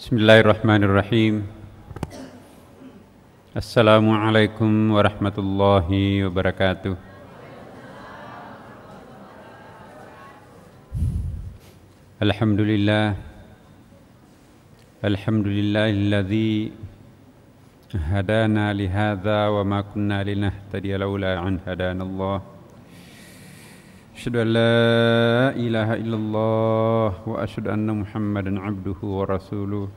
Bismillahirrahmanirrahim. Assalamualaikum warahmatullahi wabarakatuh. Alhamdulillah. Alhamdulillahilladzi hadana lihadza wa ma kunna linahtadiya laula an hadanallah. Asyhadu an la ilaha illallah wa asyhadu anna Muhammadan abduhu wa rasuluh.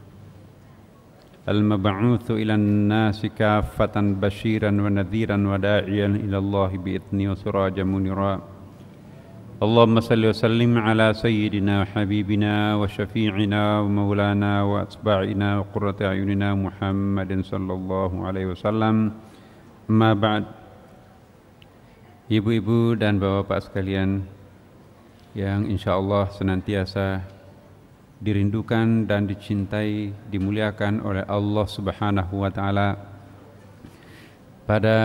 Al-mab'utsu ilan nasi kaffatan basyiran wa nadhiran wa da'iyan ila Allah bi'idzni wa sirajan munira. Allahumma salli wa sallim ala sayyidina wa habibina wa syafi'ina wa maulana wa atba'ina wa qurrati a'yunina Muhammadin sallallahu alaihi wasallam. Amma ba'd. Ibu-ibu dan bapak-bapak sekalian yang insyaallah senantiasa dirindukan dan dicintai, dimuliakan oleh Allah Subhanahu wa taala. Pada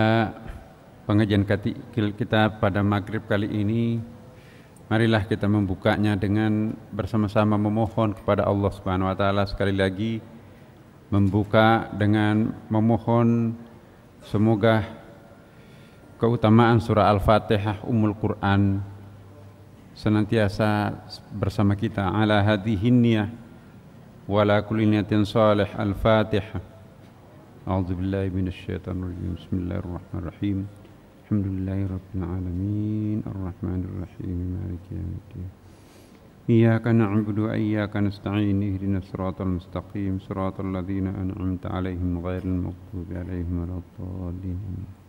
pengajian kita pada maghrib kali ini, marilah kita membukanya dengan bersama-sama memohon kepada Allah Subhanahu wa taala. Sekali lagi membuka dengan memohon semoga keutamaan surah Al-Fatihah Ummul Quran senantiasa bersama kita. Ala hadhihin niyah wa ala kulli niyatin salih. Al-Fatihah. A'udzubillahi minasyaitonir rajim. Bismillahirrahmanirrahim. Alhamdulillahirabbil alamin. Arrahmanirrahim. Maliki yaumiddin. Iyyaka na'budu wa iyyaka nasta'in. Ihdinas siratal mustaqim. Siratal ladzina an'amta 'alaihim ghairil maghdubi 'alaihim waladdallin.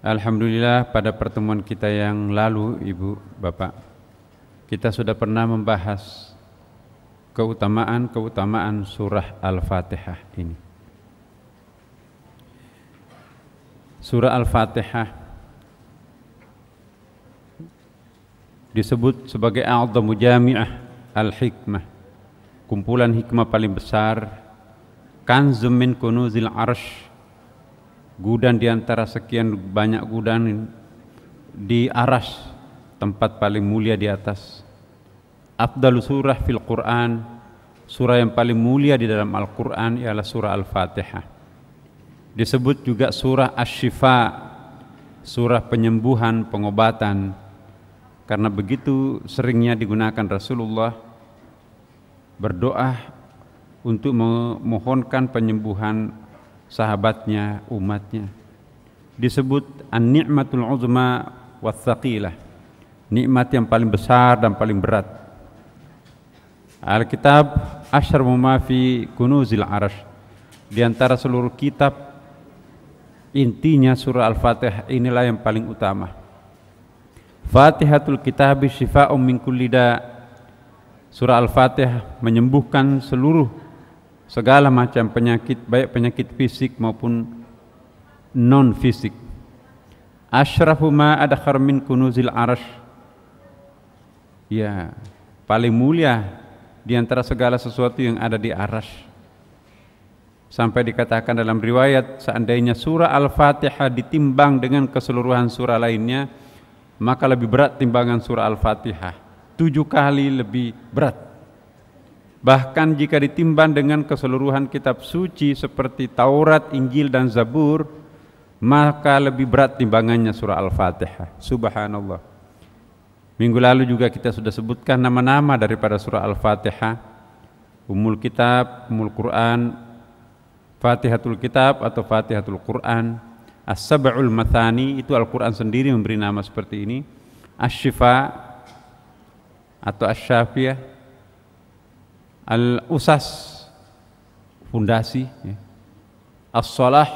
Alhamdulillah, pada pertemuan kita yang lalu, Ibu, Bapak, kita sudah pernah membahas keutamaan surah Al-Fatihah ini. Surah Al-Fatihah disebut sebagai a'dhamu jami'ah al-hikmah, kumpulan hikmah paling besar, kanzum min kunuzil arsh, gudang di antara sekian banyak gudang di aras, tempat paling mulia di atas. Afdalu surah fil Quran, surah yang paling mulia di dalam Al-Quran ialah surah Al-Fatihah. Disebut juga surah Asy-Syifa, surah penyembuhan, pengobatan, karena begitu seringnya digunakan Rasulullah berdoa untuk memohonkan penyembuhan sahabatnya, umatnya. Disebut an-ni'matul uzma was-saqilah, nikmat yang paling besar dan paling berat. Alkitab asyrafu ma fi kunuzil arsh, di antara seluruh kitab intinya surah Al-Fatihah inilah yang paling utama. Fatihatul kitabi syifa'un min kulli da, surah Al-Fatihah menyembuhkan seluruh segala macam penyakit, baik penyakit fisik maupun non fisik. Asyrafu ma adkhar min kunuzil arsh, ya, paling mulia di antara segala sesuatu yang ada di arasy. Sampai dikatakan dalam riwayat, seandainya surah Al-Fatihah ditimbang dengan keseluruhan surah lainnya, maka lebih berat timbangan surah Al-Fatihah, 7 kali lebih berat. Bahkan jika ditimbang dengan keseluruhan kitab suci seperti Taurat, Injil, dan Zabur, maka lebih berat timbangannya surah Al-Fatihah. Subhanallah. Minggu lalu juga kita sudah sebutkan nama-nama daripada surah Al-Fatihah. Ummul Kitab, Ummul Quran, Fatihatul Kitab atau Fatihatul Quran. As-Sab'ul Mathani, itu Al-Quran sendiri memberi nama seperti ini. Asy-Syifa atau Asy-Syafiyah. Al-Usas, fondasi, ya. As-Salah,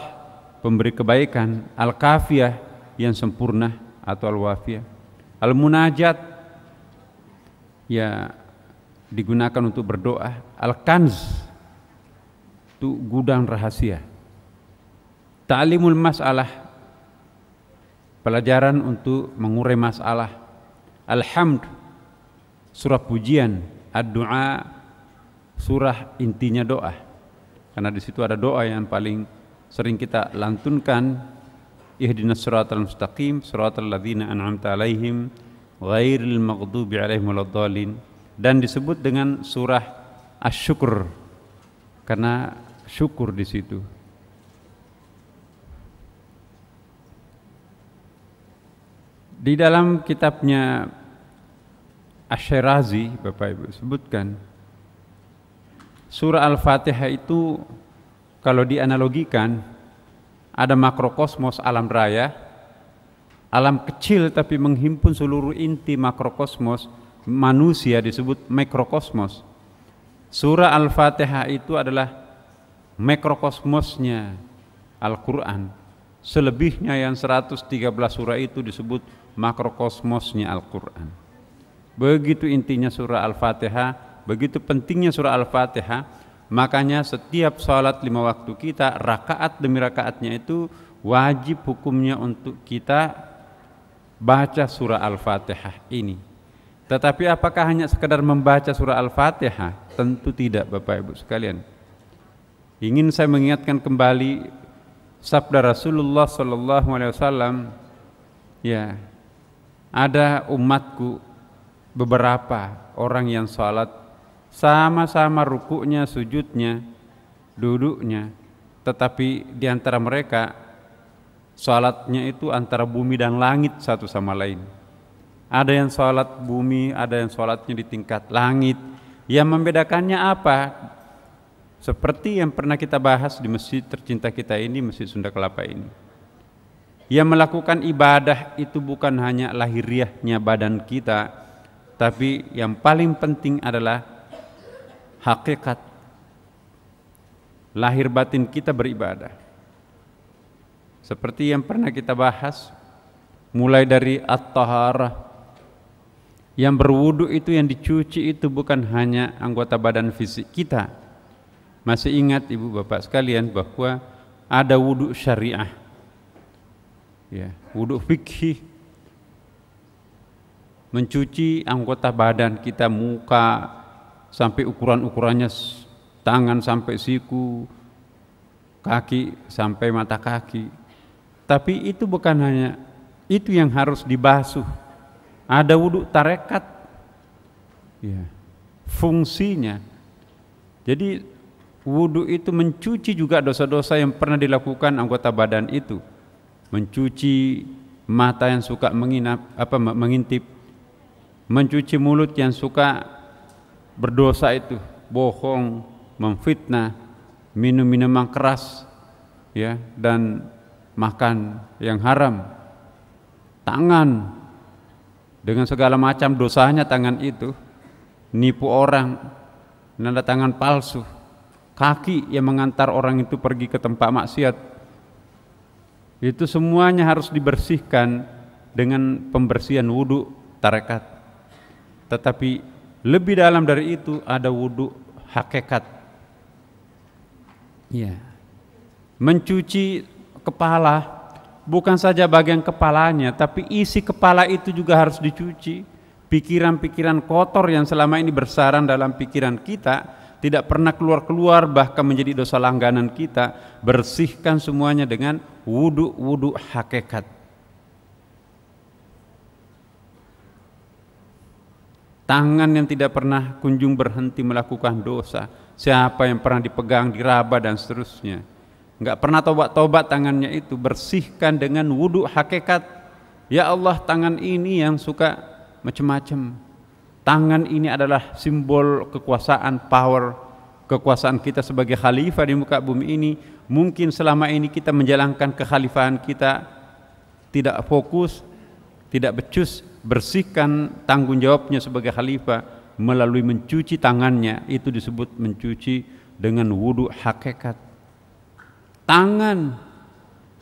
pemberi kebaikan. Al-Kafiyah, yang sempurna atau Al-Wafiyah. Al-Munajat, ya, digunakan untuk berdoa. Al-Kanz, itu gudang rahasia. Ta'limul Mas'alah, pelajaran untuk mengurai masalah. Al-Hamd, surah pujian. Ad-Du'a, surah intinya doa, karena di situ ada doa yang paling sering kita lantunkan. Ihdinas siratal mustaqim, siratal ladzina an'amta alaihim ghairil maghdubi alaihim waladdallin. dan disebut dengan surah Asy-Syukr karena syukur di situ. Di dalam kitabnya Asy-Syirazi, Bapak Ibu sebutkan, surah Al-Fatihah itu kalau dianalogikan ada makrokosmos alam raya, alam kecil tapi menghimpun seluruh inti makrokosmos manusia disebut mikrokosmos. Surah Al-Fatihah itu adalah mikrokosmosnya Al-Quran. Selebihnya yang 113 surah itu disebut makrokosmosnya Al-Quran. Begitu intinya surah Al-Fatihah, begitu pentingnya surah Al-Fatihah. Makanya setiap salat 5 waktu kita, rakaat demi rakaatnya itu wajib hukumnya untuk kita baca surah Al-Fatihah ini. Tetapi apakah hanya sekedar membaca surah Al-Fatihah? Tentu tidak, Bapak Ibu sekalian. Ingin saya mengingatkan kembali sabda Rasulullah SAW, ya, ada umatku beberapa orang yang salat sama-sama rukuknya, sujudnya, duduknya, tetapi di antara mereka salatnya itu antara bumi dan langit satu sama lain. Ada yang salat bumi, ada yang salatnya di tingkat langit. Yang membedakannya apa? Seperti yang pernah kita bahas di masjid tercinta kita ini, Masjid Sunda Kelapa ini. Yang melakukan ibadah itu bukan hanya lahiriahnya badan kita, tapi yang paling penting adalah hakikat lahir batin kita beribadah. Seperti yang pernah kita bahas, mulai dari at-taharah, yang berwudu itu, yang dicuci itu bukan hanya anggota badan fisik kita. Masih ingat ibu bapak sekalian bahwa ada wudu syariah, ya, wudu fikih, mencuci anggota badan kita, muka sampai ukuran-ukurannya, tangan sampai siku, kaki sampai mata kaki. Tapi itu bukan hanya itu yang harus dibasuh. Ada wudu tarekat, ya, fungsinya. Jadi wudu itu mencuci juga dosa-dosa yang pernah dilakukan anggota badan itu. Mencuci mata yang suka mengintip, mencuci mulut yang suka berdosa itu, bohong, memfitnah, minum minuman keras, ya, dan makan yang haram. Tangan dengan segala macam dosanya tangan itu, nipu orang, nanda tangan palsu, kaki yang mengantar orang itu pergi ke tempat maksiat. Itu semuanya harus dibersihkan dengan pembersihan wudu tarekat. Tetapi lebih dalam dari itu ada wudu hakikat. Ya. Mencuci kepala, bukan saja bagian kepalanya, tapi isi kepala itu juga harus dicuci. Pikiran-pikiran kotor yang selama ini bersarang dalam pikiran kita, tidak pernah keluar-keluar, bahkan menjadi dosa langganan kita, bersihkan semuanya dengan wudu hakikat. Tangan yang tidak pernah kunjung berhenti melakukan dosa, siapa yang pernah dipegang, diraba dan seterusnya, enggak pernah tobat-tobat tangannya itu, bersihkan dengan wudu hakikat. Ya Allah, tangan ini yang suka macam-macam. Tangan ini adalah simbol kekuasaan, power, kekuasaan kita sebagai khalifah di muka bumi ini. Mungkin selama ini kita menjalankan kekhalifahan kita tidak fokus, tidak becus. Bersihkan tanggung jawabnya sebagai khalifah melalui mencuci tangannya. Itu disebut mencuci dengan wudu hakikat. Tangan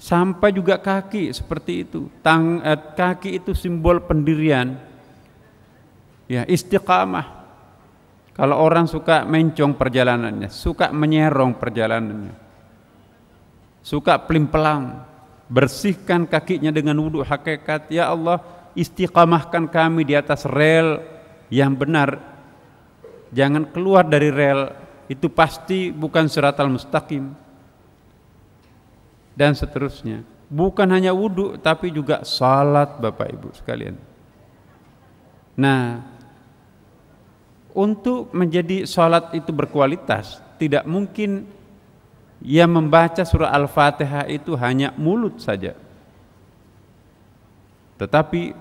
sampai juga kaki seperti itu. Kaki itu simbol pendirian, ya, istiqamah. Kalau orang suka mencong perjalanannya, suka menyerong perjalanannya, suka pelim-pelang, bersihkan kakinya dengan wudu hakikat. Ya Allah, istiqamahkan kami di atas rel yang benar, jangan keluar dari rel itu, pasti bukan siratal mustaqim, dan seterusnya. Bukan hanya wudu tapi juga salat, Bapak Ibu sekalian. Nah, untuk menjadi sholat itu berkualitas, tidak mungkin ia membaca surah Al-Fatihah itu hanya mulut saja, tetapi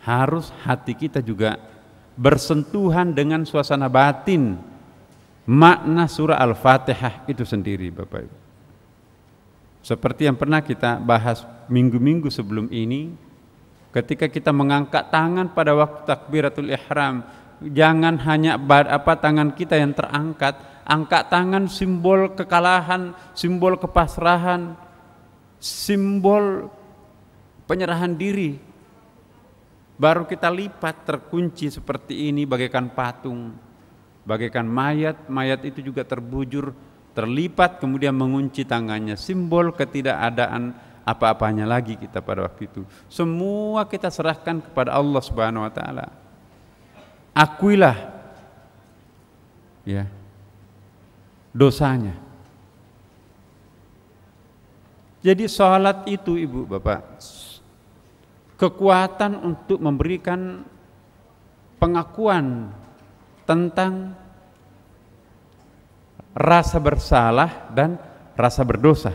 harus hati kita juga bersentuhan dengan suasana batin makna surah Al-Fatihah itu sendiri, Bapak Ibu. Seperti yang pernah kita bahas minggu-minggu sebelum ini, ketika kita mengangkat tangan pada waktu takbiratul ihram, jangan hanya tangan kita yang terangkat, angkat tangan simbol kekalahan, simbol kepasrahan, simbol penyerahan diri. Baru kita lipat terkunci seperti ini bagaikan patung, bagaikan mayat. Mayat itu juga terbujur, terlipat, kemudian mengunci tangannya, simbol ketidakadaan apa-apanya lagi kita pada waktu itu. Semua kita serahkan kepada Allah Subhanahu wa taala. Akuilah ya dosanya. Jadi salat itu, Ibu Bapak, kekuatan untuk memberikan pengakuan tentang rasa bersalah dan rasa berdosa.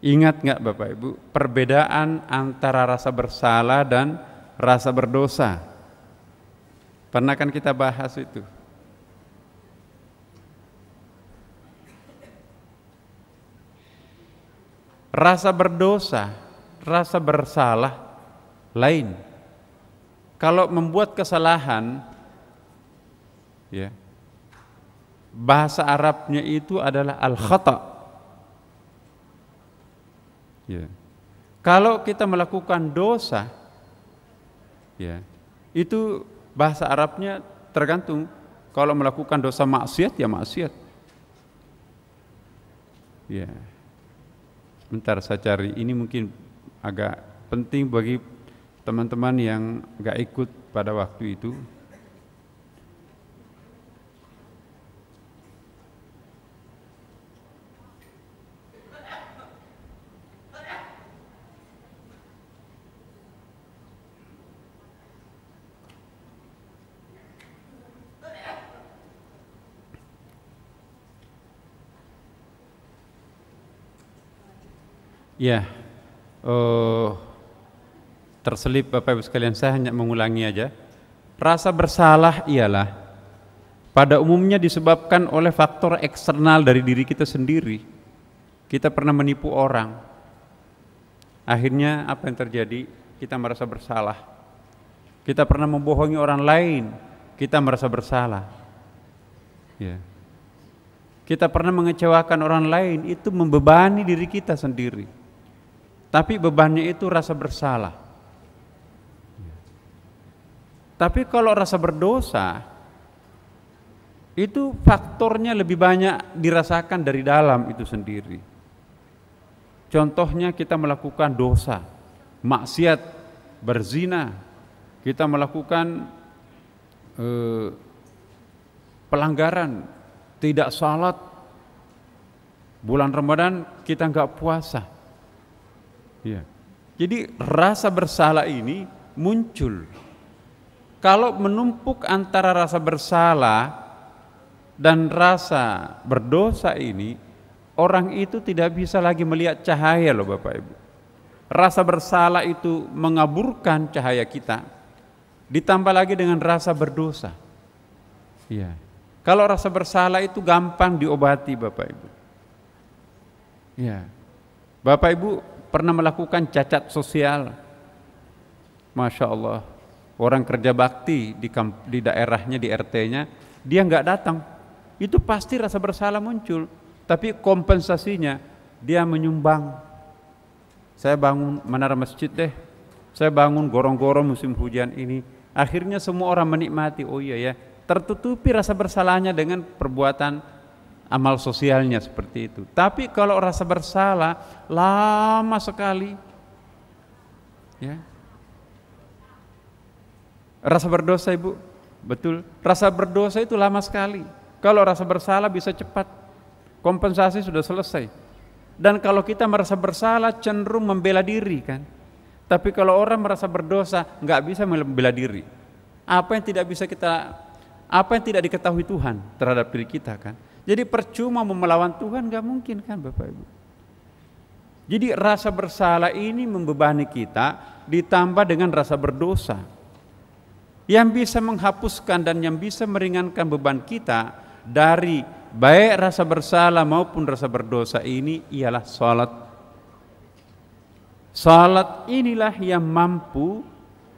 Ingat nggak Bapak Ibu perbedaan antara rasa bersalah dan rasa berdosa? Pernah kan kita bahas itu. Rasa berdosa, rasa bersalah lain. Kalau membuat kesalahan, ya, bahasa Arabnya itu adalah al-khata. Ya. Kalau kita melakukan dosa, ya, itu bahasa Arabnya tergantung. Kalau melakukan dosa maksiat, ya maksiat. Ya. Sebentar saya cari, ini mungkin agak penting bagi teman-teman yang gak ikut pada waktu itu. Ya, terselip Bapak Ibu sekalian, saya hanya mengulangi aja. Rasa bersalah ialah pada umumnya disebabkan oleh faktor eksternal dari diri kita sendiri. Kita pernah menipu orang, akhirnya apa yang terjadi? Kita merasa bersalah. Kita pernah membohongi orang lain, kita merasa bersalah. Ya. Kita pernah mengecewakan orang lain, itu membebani diri kita sendiri. Tapi bebannya itu rasa bersalah. Tapi kalau rasa berdosa, itu faktornya lebih banyak dirasakan dari dalam itu sendiri. Contohnya kita melakukan dosa, maksiat, berzina, kita melakukan pelanggaran, tidak salat, bulan Ramadan kita enggak puasa. Ya. Jadi rasa bersalah ini muncul. Kalau menumpuk antara rasa bersalah dan rasa berdosa ini, orang itu tidak bisa lagi melihat cahaya loh Bapak Ibu. Rasa bersalah itu mengaburkan cahaya kita, ditambah lagi dengan rasa berdosa. Ya. Kalau rasa bersalah itu gampang diobati Bapak Ibu. Ya. Bapak Ibu pernah melakukan cacat sosial, Masya Allah, orang kerja bakti di daerahnya, di RT-nya, dia nggak datang, itu pasti rasa bersalah muncul. Tapi kompensasinya dia menyumbang. Saya bangun menara masjid deh, saya bangun gorong-gorong musim hujan ini, akhirnya semua orang menikmati. Oh iya ya, tertutupi rasa bersalahnya dengan perbuatan amal sosialnya seperti itu. Tapi kalau rasa bersalah lama sekali, ya. Rasa berdosa Ibu, betul. Rasa berdosa itu lama sekali. Kalau rasa bersalah bisa cepat, kompensasi sudah selesai. Dan kalau kita merasa bersalah cenderung membela diri kan. Tapi kalau orang merasa berdosa nggak bisa membela diri. Apa yang tidak bisa kita, apa yang tidak diketahui Tuhan terhadap diri kita kan. Jadi percuma mau melawan Tuhan, nggak mungkin kan Bapak Ibu. Jadi rasa bersalah ini membebani kita, ditambah dengan rasa berdosa. Yang bisa menghapuskan dan yang bisa meringankan beban kita dari baik rasa bersalah maupun rasa berdosa ini ialah salat. Salat inilah yang mampu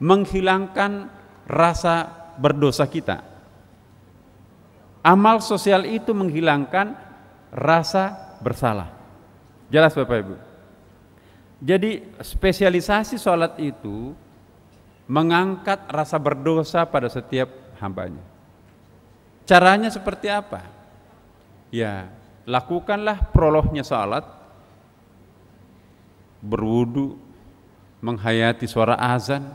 menghilangkan rasa berdosa kita. Amal sosial itu menghilangkan rasa bersalah. Jelas Bapak Ibu? Jadi spesialisasi salat itu mengangkat rasa berdosa pada setiap hambanya. Caranya seperti apa? Ya, lakukanlah prolognya salat, berwudu, menghayati suara azan,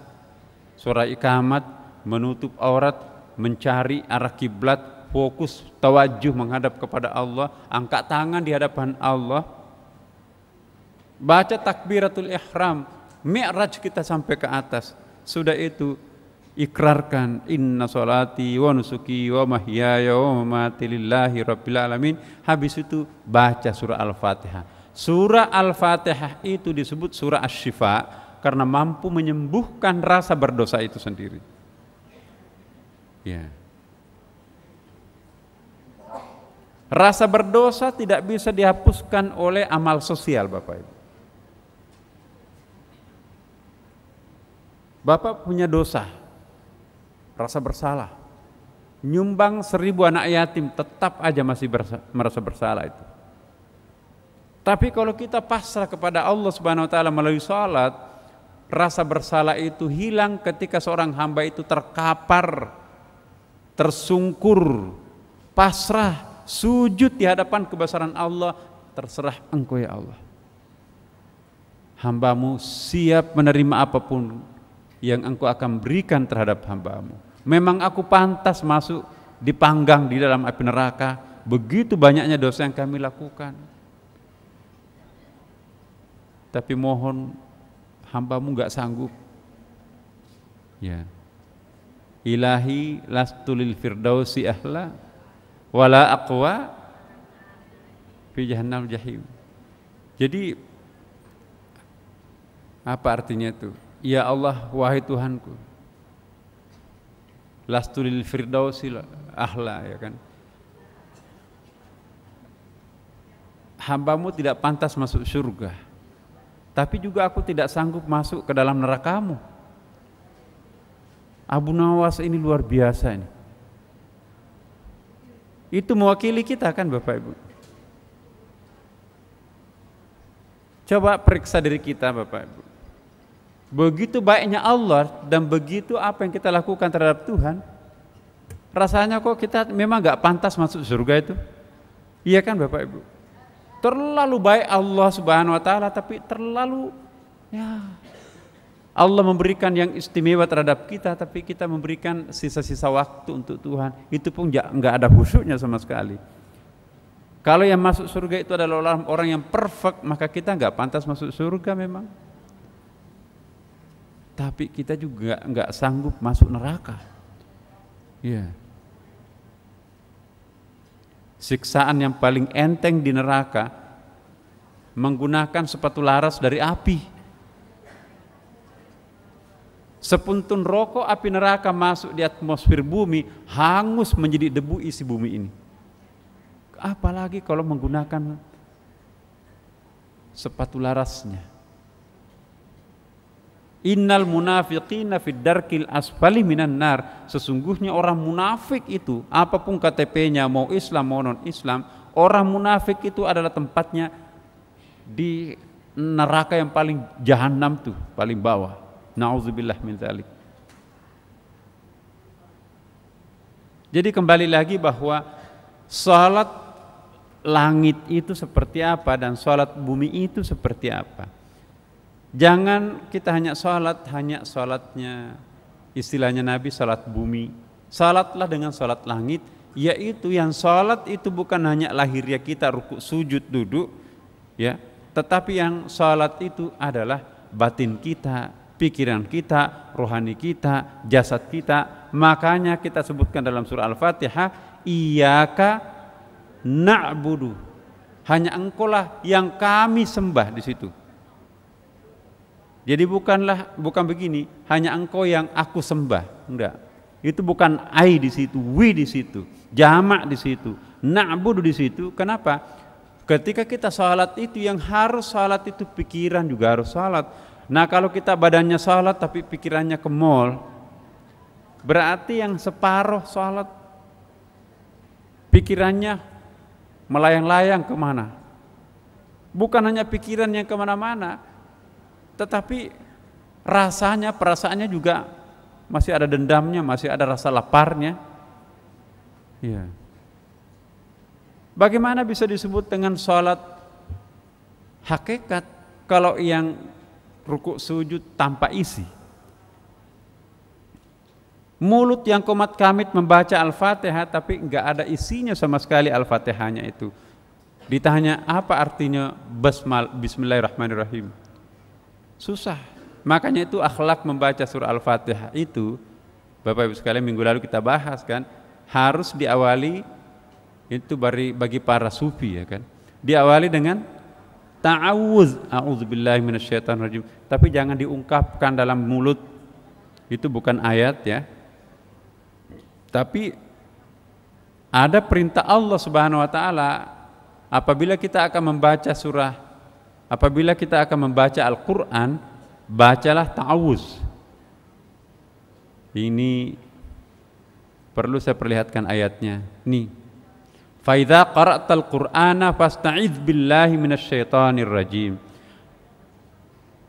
suara iqamat, menutup aurat, mencari arah kiblat, fokus tawajuh menghadap kepada Allah, angkat tangan di hadapan Allah, baca takbiratul ihram, mi'raj kita sampai ke atas. Sudah itu ikrarkan inna sholati wa nusuki wa mahyaya wa mamati lillahi rabbil alamin. Habis itu baca surah Al-Fatihah. Surah Al-Fatihah itu disebut surah Asy-Syifa karena mampu menyembuhkan rasa berdosa itu sendiri. Ya. Rasa berdosa tidak bisa dihapuskan oleh amal sosial Bapak Ibu. Bapak punya dosa, rasa bersalah, nyumbang 1000 anak yatim, tetap aja masih merasa bersalah itu. Tapi kalau kita pasrah kepada Allah Subhanahu wa taala melalui salat, rasa bersalah itu hilang ketika seorang hamba itu terkapar, tersungkur, pasrah, sujud di hadapan kebesaran Allah. Terserah Engkau ya Allah, hambamu siap menerima apapun yang Engkau akan berikan terhadap hambamu. Memang aku pantas masuk dipanggang di dalam api neraka, begitu banyaknya dosa yang kami lakukan. Tapi mohon hambamu gak sanggup. Ya. Ilahi lastu lil firdausi ahla wala aqwa fi jahannam jahim. Jadi apa artinya itu? Ya Allah, wahai Tuhanku, lastu lil firdausi ahla, ya kan? Hambamu tidak pantas masuk surga, tapi juga aku tidak sanggup masuk ke dalam nerakamu. Abu Nawas ini luar biasa ini. Itu mewakili kita kan Bapak Ibu. Coba periksa diri kita Bapak Ibu. Begitu baiknya Allah dan begitu apa yang kita lakukan terhadap Tuhan, rasanya kok kita memang gak pantas masuk surga itu. Iya kan Bapak Ibu? Terlalu baik Allah Subhanahu wa taala, tapi terlalu ya Allah memberikan yang istimewa terhadap kita, tapi kita memberikan sisa-sisa waktu untuk Tuhan. Itu pun gak ada khusyuknya sama sekali. Kalau yang masuk surga itu adalah orang yang perfect, maka kita gak pantas masuk surga memang. Tapi kita juga nggak sanggup masuk neraka. Ya. Siksaan yang paling enteng di neraka menggunakan sepatu laras dari api. Sepuntun rokok api neraka masuk di atmosfer bumi, hangus menjadi debu isi bumi ini. Apalagi kalau menggunakan sepatu larasnya. Innal munafiqina fid darkil asfali minan nar. Sesungguhnya orang munafik itu, apapun KTP-nya, mau Islam mau non Islam, orang munafik itu adalah tempatnya di neraka yang paling jahanam tuh, paling bawah. Nauzubillah min dzalik. Jadi kembali lagi bahwa salat langit itu seperti apa dan salat bumi itu seperti apa. Jangan kita hanya salatnya istilahnya Nabi salat bumi. Salatlah dengan salat langit, yaitu yang salat itu bukan hanya lahiriah kita rukuk sujud duduk ya, tetapi yang salat itu adalah batin kita, pikiran kita, rohani kita, jasad kita. Makanya kita sebutkan dalam surah Al-Fatihah, iyyaka na'budu, hanya engkaulah yang kami sembah di situ. Jadi bukan begini, hanya engkau yang aku sembah, enggak. Itu bukan ai di situ, wi di situ, jamak di situ, na'budu di situ. Kenapa? Ketika kita salat itu, yang harus salat itu pikiran juga harus salat. Nah, kalau kita badannya salat tapi pikirannya ke mall, berarti yang separuh salat pikirannya melayang-layang kemana? Bukan hanya pikiran yang kemana-mana, tetapi rasanya, perasaannya juga masih ada dendamnya, masih ada rasa laparnya. Ya. Bagaimana bisa disebut dengan sholat hakikat kalau yang rukuk sujud tanpa isi? Mulut yang komat kamit membaca Al-Fatihah tapi enggak ada isinya sama sekali Al-Fatihahnya itu. Ditanya apa artinya Bismillahirrahmanirrahim? Susah. Makanya itu akhlak membaca surah Al-Fatihah itu, Bapak Ibu sekalian, minggu lalu kita bahas kan, harus diawali itu bagi para sufi ya kan. Diawali dengan ta'awuz, a'udzubillahi minasyaitonirrajim, tapi jangan diungkapkan dalam mulut. Itu bukan ayat ya. Tapi ada perintah Allah Subhanahu wa taala apabila kita akan membaca Al-Qur'an, bacalah ta'awuz. Ini perlu saya perlihatkan ayatnya. Nih. Fa idza qara'tal Qur'ana fasta'idz billahi minasyaitonir rajim.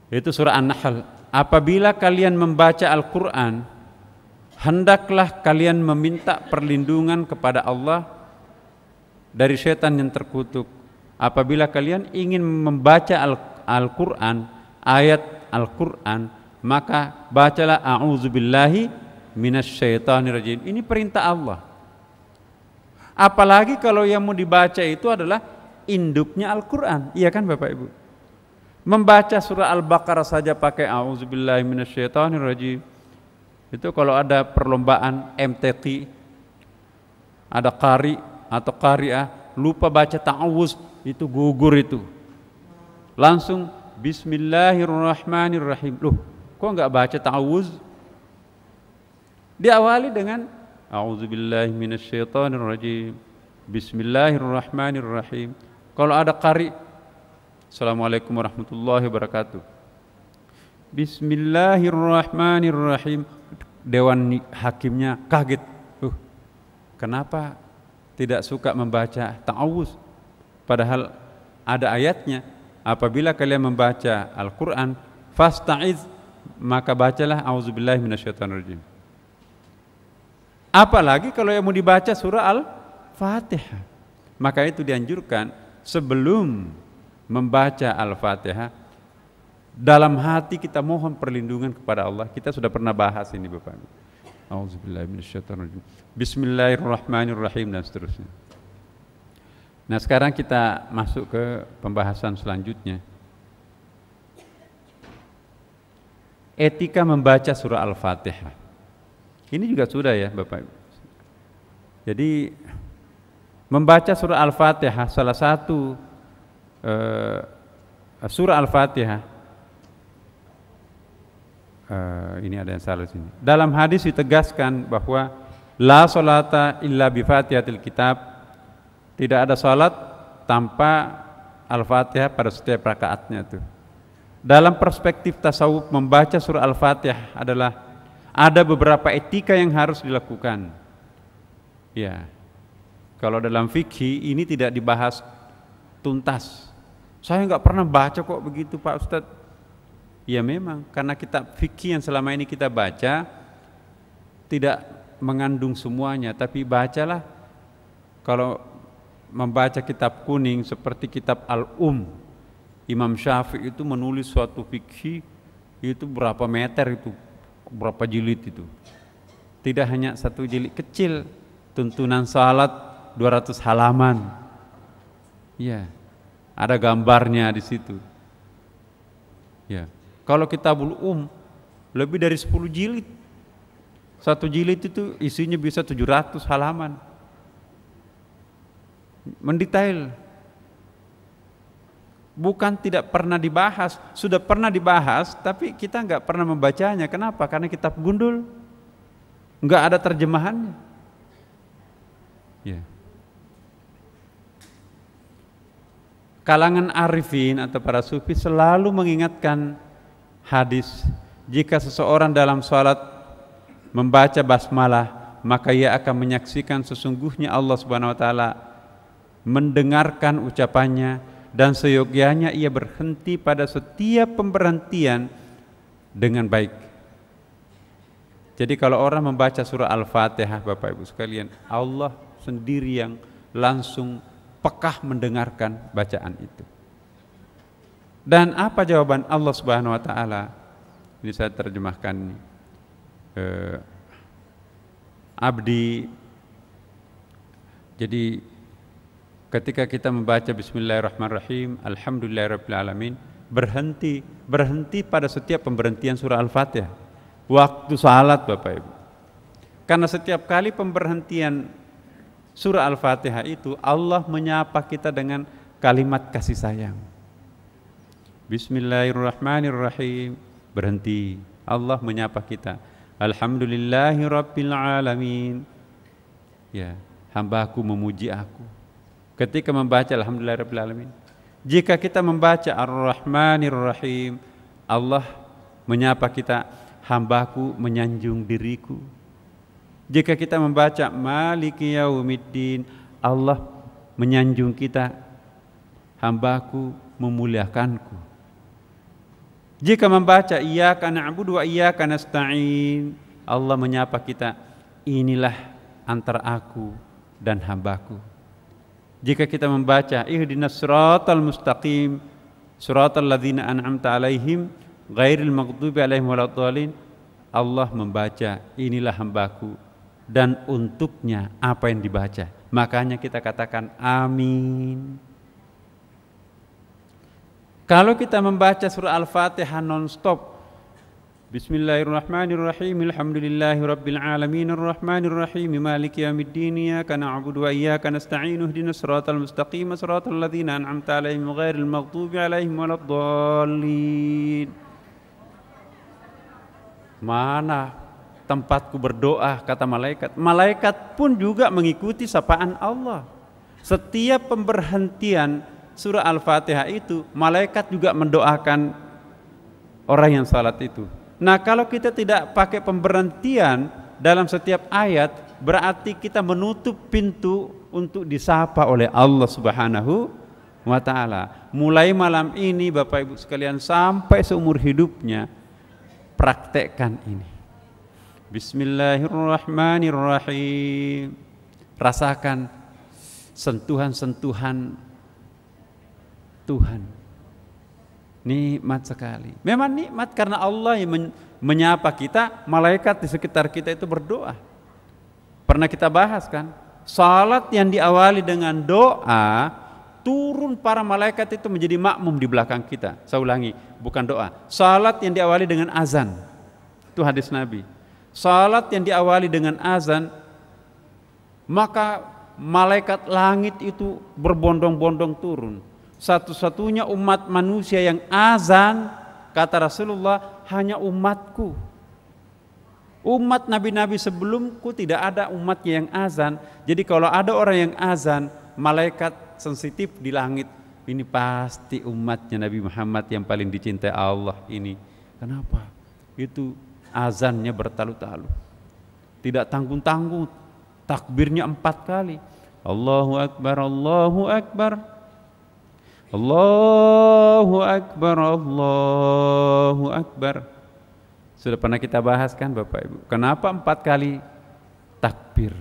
Itu surah An-Nahl. Apabila kalian membaca Al-Qur'an, hendaklah kalian meminta perlindungan kepada Allah dari syaitan yang terkutuk. Apabila kalian ingin membaca Al-Qur'an, ayat Al-Qur'an, maka bacalah a'udzubillahi minasyaitonir rajim. Ini perintah Allah. Apalagi kalau yang mau dibaca itu adalah induknya Al-Qur'an. Iya kan Bapak Ibu? Membaca surah Al-Baqarah saja pakai a'udzubillahi minasyaitonir rajim. Itu kalau ada perlombaan MTQ, ada qari atau qari'ah lupa baca ta'awuz, itu gugur itu. Langsung Bismillahirrahmanirrahim. Loh, kok enggak baca ta'awuz? Diawali dengan a'udzubillahi minasyaitonirrajim. Bismillahirrahmanirrahim. Kalau ada qari, Assalamualaikum warahmatullahi wabarakatuh. Bismillahirrahmanirrahim. Dewan hakimnya kaget. Kenapa tidak suka membaca ta'awuz? Padahal ada ayatnya. Apabila kalian membaca Al-Quran, fasta'iz, maka bacalah a'udzubillahi minasyaitonirrajim. Apalagi kalau yang mau dibaca surah Al-Fatihah. Maka itu dianjurkan sebelum membaca Al-Fatihah, dalam hati kita mohon perlindungan kepada Allah. Kita sudah pernah bahas ini Bapak. A'udzubillahi minasyaitonirrajim. Bismillahirrahmanirrahim dan seterusnya. Nah, sekarang kita masuk ke pembahasan selanjutnya. Etika membaca surah Al-Fatihah. Ini juga sudah ya Bapak Ibu. Jadi membaca surah Al-Fatihah, salah satu surah Al-Fatihah, ini ada yang salah sini. Dalam hadis ditegaskan bahwa la sholata illa bi fatihatil kitab, tidak ada salat tanpa Al-Fatihah pada setiap rakaatnya itu. Dalam perspektif tasawuf, membaca surah Al-Fatihah adalah ada beberapa etika yang harus dilakukan. Ya. Kalau dalam fikih ini tidak dibahas tuntas. Saya enggak pernah baca kok begitu Pak Ustadz. Ya memang, karena kitab fikih yang selama ini kita baca tidak mengandung semuanya, tapi bacalah. Kalau membaca kitab kuning seperti kitab Al-Um, Imam Syafi'i itu menulis suatu fikih itu berapa meter itu, berapa jilid itu. Tidak hanya satu jilid kecil, tuntunan salat 200 halaman. Ya, ada gambarnya di situ. Ya. Kalau Kitabul lebih dari 10 jilid. Satu jilid itu isinya bisa 700 halaman. Mendetail. Bukan tidak pernah dibahas, sudah pernah dibahas, tapi kita nggak pernah membacanya. Kenapa? Karena kitab gundul, nggak ada terjemahannya. Ya. Kalangan arifin atau para sufi selalu mengingatkan hadis, jika seseorang dalam sholat membaca basmalah, maka ia akan menyaksikan sesungguhnya Allah Subhanahu wa taala mendengarkan ucapannya, dan seyogyanya ia berhenti pada setiap pemberhentian dengan baik. Jadi kalau orang membaca surah Al-Fatihah, Bapak Ibu sekalian, Allah sendiri yang langsung pekah mendengarkan bacaan itu. Dan apa jawaban Allah Subhanahu wa taala? Ini saya terjemahkan. Abdi, jadi ketika kita membaca Bismillahirrahmanirrahim, Alhamdulillahirabbil alamin, berhenti pada setiap pemberhentian surah Al-Fatihah. Waktu salat, Bapak Ibu. Karena setiap kali pemberhentian surah Al-Fatihah itu Allah menyapa kita dengan kalimat kasih sayang. Bismillahirrahmanirrahim, berhenti. Allah menyapa kita. Alhamdulillahirabbil alamin. Ya, hambaku memuji aku. Ketika membaca Alhamdulillahirabbil alamin. Jika kita membaca Ar-Rahmanir-Rahim, Allah menyapa kita, hambaku menyanjung diriku. Jika kita membaca Maliki Yaumiddin, Allah menyanjung kita, hambaku memuliakanku. Jika membaca Iyyaka na'budu wa iyyaka nasta'in, Allah menyapa kita, inilah antara aku dan hambaku. Jika kita membaca Ihdinas siratal mustaqim, siratal ladzina an'amta alaihim ghairil maghdubi alaihim waladdallin, Allah membaca, inilah hambaku dan untuknya apa yang dibaca. Makanya kita katakan amin. Kalau kita membaca surah Al-Fatihah non-stop, Bismillahirrahmanirrahim, Alhamdulillahirabbil alamin, Arrahmanirrahim, Maliki yaumiddin, Iyyaka na'budu wa iyyaka nasta'in, Ihdinas siratal mustaqim, siratal ladzina an'amta 'alaihim ghairil maghdubi 'alaihim waladdallin. Mana tempatku berdoa, kata malaikat. Malaikat pun juga mengikuti sapaan Allah. Setiap pemberhentian surah Al-Fatihah itu, malaikat juga mendoakan orang yang salat itu. Nah, kalau kita tidak pakai pemberhentian dalam setiap ayat, berarti kita menutup pintu untuk disapa oleh Allah Subhanahu wa taala. Mulai malam ini Bapak Ibu sekalian sampai seumur hidupnya, praktekkan ini. Bismillahirrahmanirrahim. Rasakan sentuhan-sentuhan Tuhan. Nikmat sekali. Memang nikmat karena Allah yang menyapa kita, malaikat di sekitar kita itu berdoa. Pernah kita bahas kan? Salat yang diawali dengan doa, turun para malaikat itu menjadi makmum di belakang kita. Saya ulangi, bukan doa. Salat yang diawali dengan azan. Itu hadis Nabi. Salat yang diawali dengan azan, maka malaikat langit itu berbondong-bondong turun. Satu-satunya umat manusia yang azan, kata Rasulullah, hanya umatku. Umat nabi-nabi sebelumku tidak ada umatnya yang azan. Jadi kalau ada orang yang azan, malaikat sensitif di langit, ini pasti umatnya Nabi Muhammad yang paling dicintai Allah ini. Kenapa? Itu azannya bertalu-talu, tidak tanggung-tanggung, takbirnya 4 kali. Allahu Akbar, Allahu Akbar, Allahu Akbar, Allahu Akbar. Sudah pernah kita bahas kan Bapak Ibu, kenapa 4 kali takbir?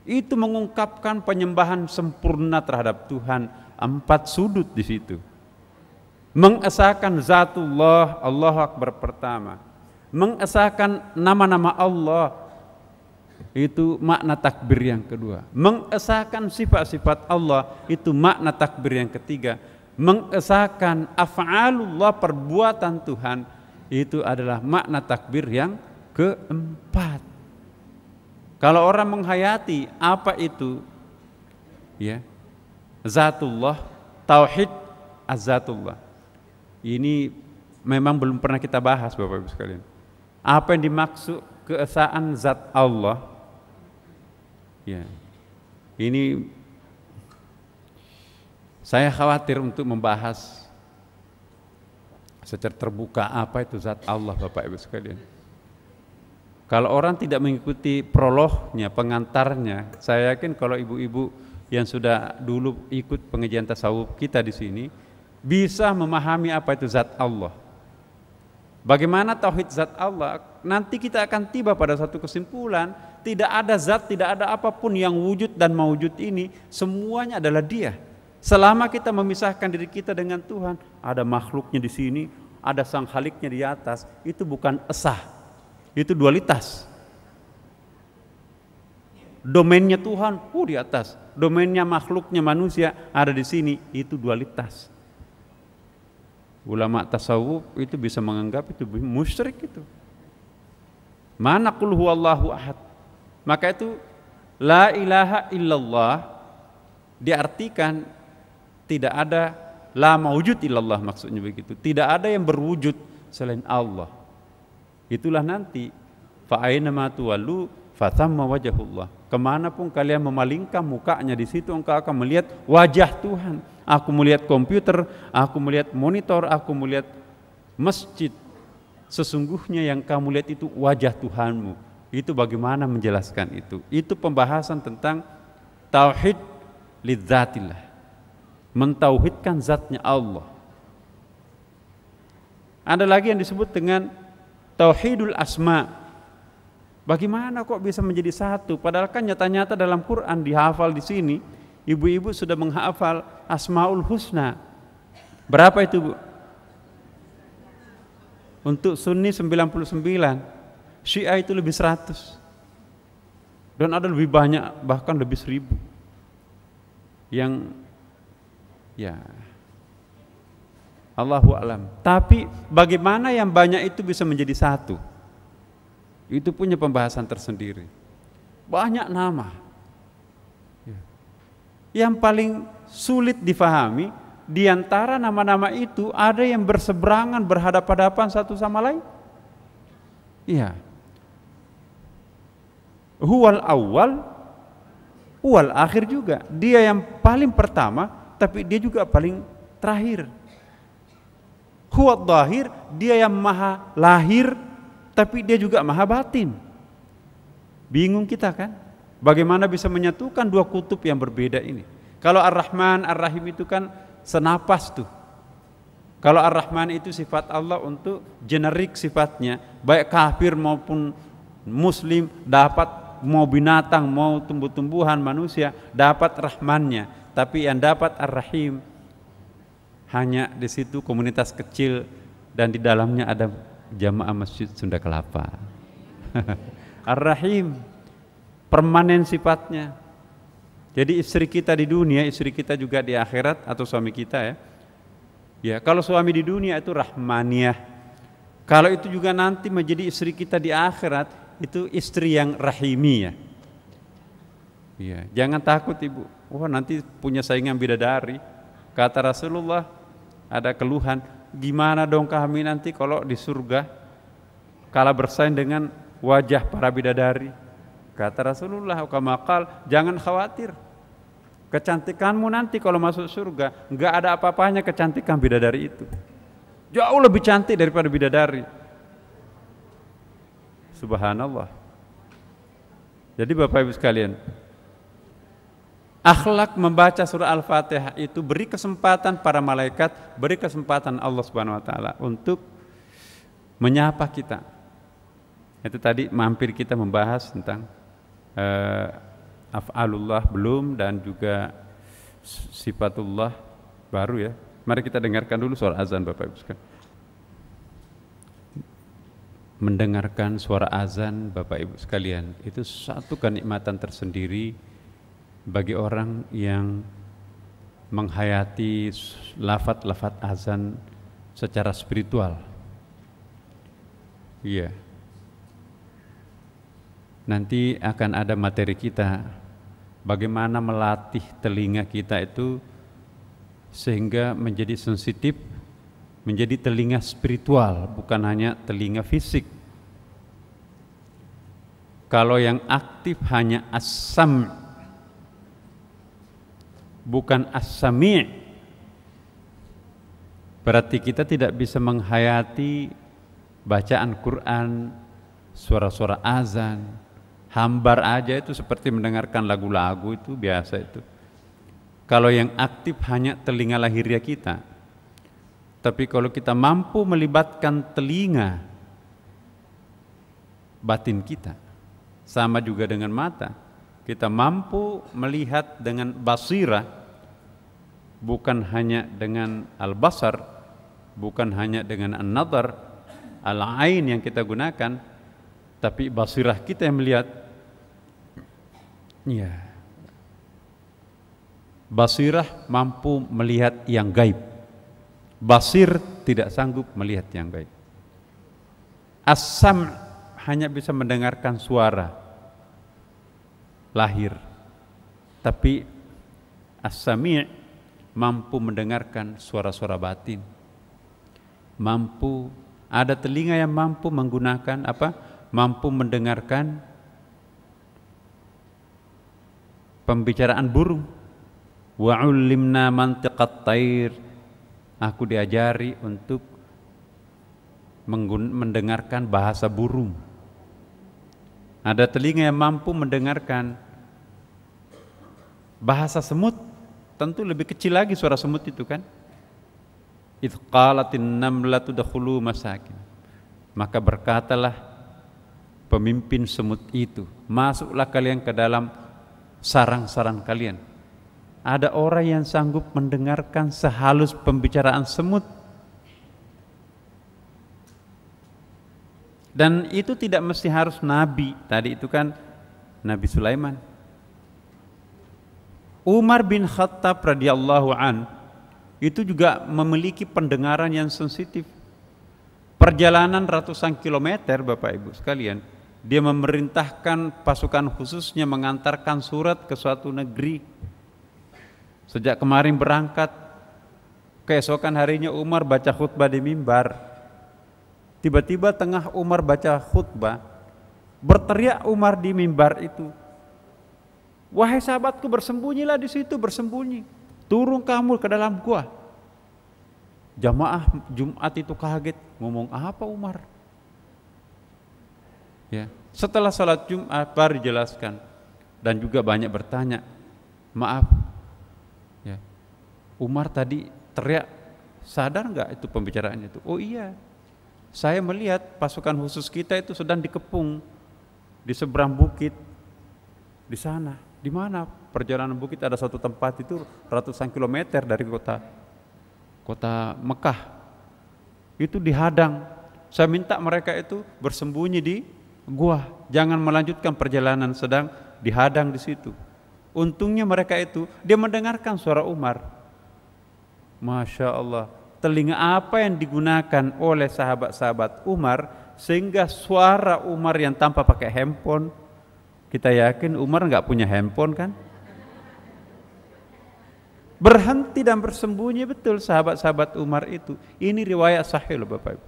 Itu mengungkapkan penyembahan sempurna terhadap Tuhan, 4 sudut di situ. Mengesahkan zatullah, Allahu Akbar pertama. Mengesahkan nama-nama Allah, itu makna takbir yang kedua. Mengesahkan sifat-sifat Allah, itu makna takbir yang ketiga. Mengesahkan af'alullah, perbuatan Tuhan, Itu adalah makna takbir yang keempat. Kalau orang menghayati apa itu ya, zatullah, tauhid az-zatullah. Ini memang belum pernah kita bahas Bapak Ibu sekalian. Apa yang dimaksud keesaan zat Allah? Ya. Ini saya khawatir untuk membahas secara terbuka apa itu zat Allah Bapak Ibu sekalian. Kalau orang tidak mengikuti prolognya, pengantarnya, saya yakin kalau ibu-ibu yang sudah dulu ikut pengajian tasawuf kita di sini bisa memahami apa itu zat Allah. Bagaimana tauhid zat Allah? Nanti kita akan tiba pada satu kesimpulan, tidak ada zat, tidak ada apapun yang wujud dan maujud ini, semuanya adalah Dia. Selama kita memisahkan diri kita dengan Tuhan, ada makhluknya di sini, ada sang khaliknya di atas, itu bukan esah, itu dualitas. Domainnya Tuhan, di atas, domainnya makhluknya manusia ada di sini, itu dualitas. Ulama tasawuf itu bisa menganggap itu musyrik itu. Mana qul huwallahu ahad. Maka itu la ilaha illallah diartikan tidak ada la maujud illallah, maksudnya begitu. Tidak ada yang berwujud selain Allah. Itulah nanti fa aina ma tuwallu fa thamma wajhullah. Kemanapun kalian memalingkan mukanya, di situ engkau akan melihat wajah Tuhan. Aku melihat komputer, aku melihat monitor, aku melihat masjid. Sesungguhnya yang kamu lihat itu wajah Tuhanmu. Itu bagaimana menjelaskan itu? Itu pembahasan tentang tauhid lidzatillah, mentauhidkan zatnya Allah. Ada lagi yang disebut dengan tauhidul asma. Bagaimana kok bisa menjadi satu? Padahal kan nyata-nyata dalam Quran dihafal di sini. Ibu-ibu sudah menghafal Asmaul Husna. Berapa itu, Bu? Untuk Sunni 99, Syiah itu lebih 100. Dan ada lebih banyak, bahkan lebih 1000. Yang ya Allahu a'lam. Tapi bagaimana yang banyak itu bisa menjadi satu? Itu punya pembahasan tersendiri. Banyak nama. Yang paling sulit difahami, di antara nama-nama itu ada yang berseberangan, berhadapan-hadapan satu sama lain. Iya. Huwal awal, huwal akhir juga. Dia yang paling pertama, tapi dia juga paling terakhir. Huwal zahir, dia yang maha lahir, tapi dia juga maha batin. Bingung kita kan? Bagaimana bisa menyatukan dua kutub yang berbeda ini? Kalau Ar-Rahman, Ar-Rahim itu kan senapas tuh. Kalau Ar-Rahman itu sifat Allah untuk generik sifatnya, baik kafir maupun muslim dapat, mau binatang, mau tumbuh-tumbuhan, manusia dapat Rahmannya. Tapi yang dapat Ar-Rahim hanya di situ komunitas kecil dan di dalamnya ada jamaah masjid Sunda Kelapa. Ar-Rahim permanen sifatnya. Jadi istri kita di dunia, istri kita juga di akhirat, atau suami kita ya. Ya, kalau suami di dunia itu rahmaniyah. Kalau itu juga nanti menjadi istri kita di akhirat, itu istri yang rahimiyah. Ya, jangan takut Ibu. Nanti punya saingan bidadari. Kata Rasulullah, ada keluhan, gimana dong kami nanti kalau di surga kalah bersaing dengan wajah para bidadari. Kata Rasulullah, kamakal, jangan khawatir. Kecantikanmu nanti kalau masuk surga, enggak ada apa-apanya kecantikan bidadari itu. Jauh lebih cantik daripada bidadari. Subhanallah. Jadi Bapak Ibu sekalian, akhlak membaca surah Al-Fatihah itu beri kesempatan para malaikat, beri kesempatan Allah Subhanahu wa taala untuk menyapa kita. Itu tadi mampir kita membahas tentang af'alullah belum, dan juga sifatullah baru ya. Mari kita dengarkan dulu suara azan Bapak Ibu sekalian. Mendengarkan suara azan Bapak Ibu sekalian itu satu kenikmatan tersendiri bagi orang yang menghayati lafaz-lafaz azan secara spiritual. Iya. Nanti akan ada materi kita bagaimana melatih telinga kita itu sehingga menjadi sensitif, menjadi telinga spiritual, bukan hanya telinga fisik. Kalau yang aktif hanya as-sam', bukan as-sami', berarti kita tidak bisa menghayati bacaan Quran, suara-suara azan, hambar aja itu seperti mendengarkan lagu-lagu itu biasa itu. Kalau yang aktif hanya telinga lahiriah kita. Tapi kalau kita mampu melibatkan telinga batin kita, sama juga dengan mata, kita mampu melihat dengan basirah, bukan hanya dengan al-basar, bukan hanya dengan an-nadhar, al-ain yang kita gunakan, tapi basirah kita yang melihat. Ya. Basirah mampu melihat yang gaib. Basir tidak sanggup melihat yang gaib. As-sam' hanya bisa mendengarkan suara lahir, tapi as-sami' mampu mendengarkan suara-suara batin. Mampu, ada telinga yang mampu menggunakan apa? Mampu mendengarkan pembicaraan burung. Wa 'ullimna mantiqat thair. Aku diajari untuk mendengarkan bahasa burung. Ada telinga yang mampu mendengarkan bahasa semut. Tentu lebih kecil lagi suara semut itu kan. Idz qalatin namlatu dakhulu masakin. Maka berkatalah pemimpin semut itu, masuklah kalian ke dalam sarang-sarang kalian. Ada orang yang sanggup mendengarkan sehalus pembicaraan semut. Dan itu tidak mesti harus nabi. Tadi itu kan Nabi Sulaiman. Umar bin Khattab radhiyallahu an itu juga memiliki pendengaran yang sensitif. Perjalanan ratusan kilometer, Bapak Ibu sekalian, dia memerintahkan pasukan khususnya mengantarkan surat ke suatu negeri. Sejak kemarin berangkat, keesokan harinya Umar baca khutbah di mimbar. Tiba-tiba tengah Umar baca khutbah, berteriak Umar di mimbar itu, "Wahai sahabatku, bersembunyilah di situ, bersembunyi. Turun kamu ke dalam gua." Jamaah Jumat itu kaget, ngomong apa Umar? Ya, setelah salat Jumat baru dijelaskan, dan juga banyak bertanya, "Maaf, ya, Umar tadi teriak, sadar nggak itu pembicaraannya itu?" "Oh iya, saya melihat pasukan khusus kita itu sedang dikepung di seberang bukit di sana." "Di mana?" "Perjalanan bukit, ada satu tempat itu ratusan kilometer dari kota Mekah. Itu dihadang. Saya minta mereka itu bersembunyi di gua, jangan melanjutkan perjalanan, sedang dihadang di situ." Untungnya mereka itu dia mendengarkan suara Umar. Masya Allah, telinga apa yang digunakan oleh sahabat-sahabat Umar sehingga suara Umar yang tanpa pakai handphone, kita yakin Umar nggak punya handphone kan? Berhenti dan bersembunyi betul sahabat-sahabat Umar itu. Ini riwayat sahih loh Bapak Ibu.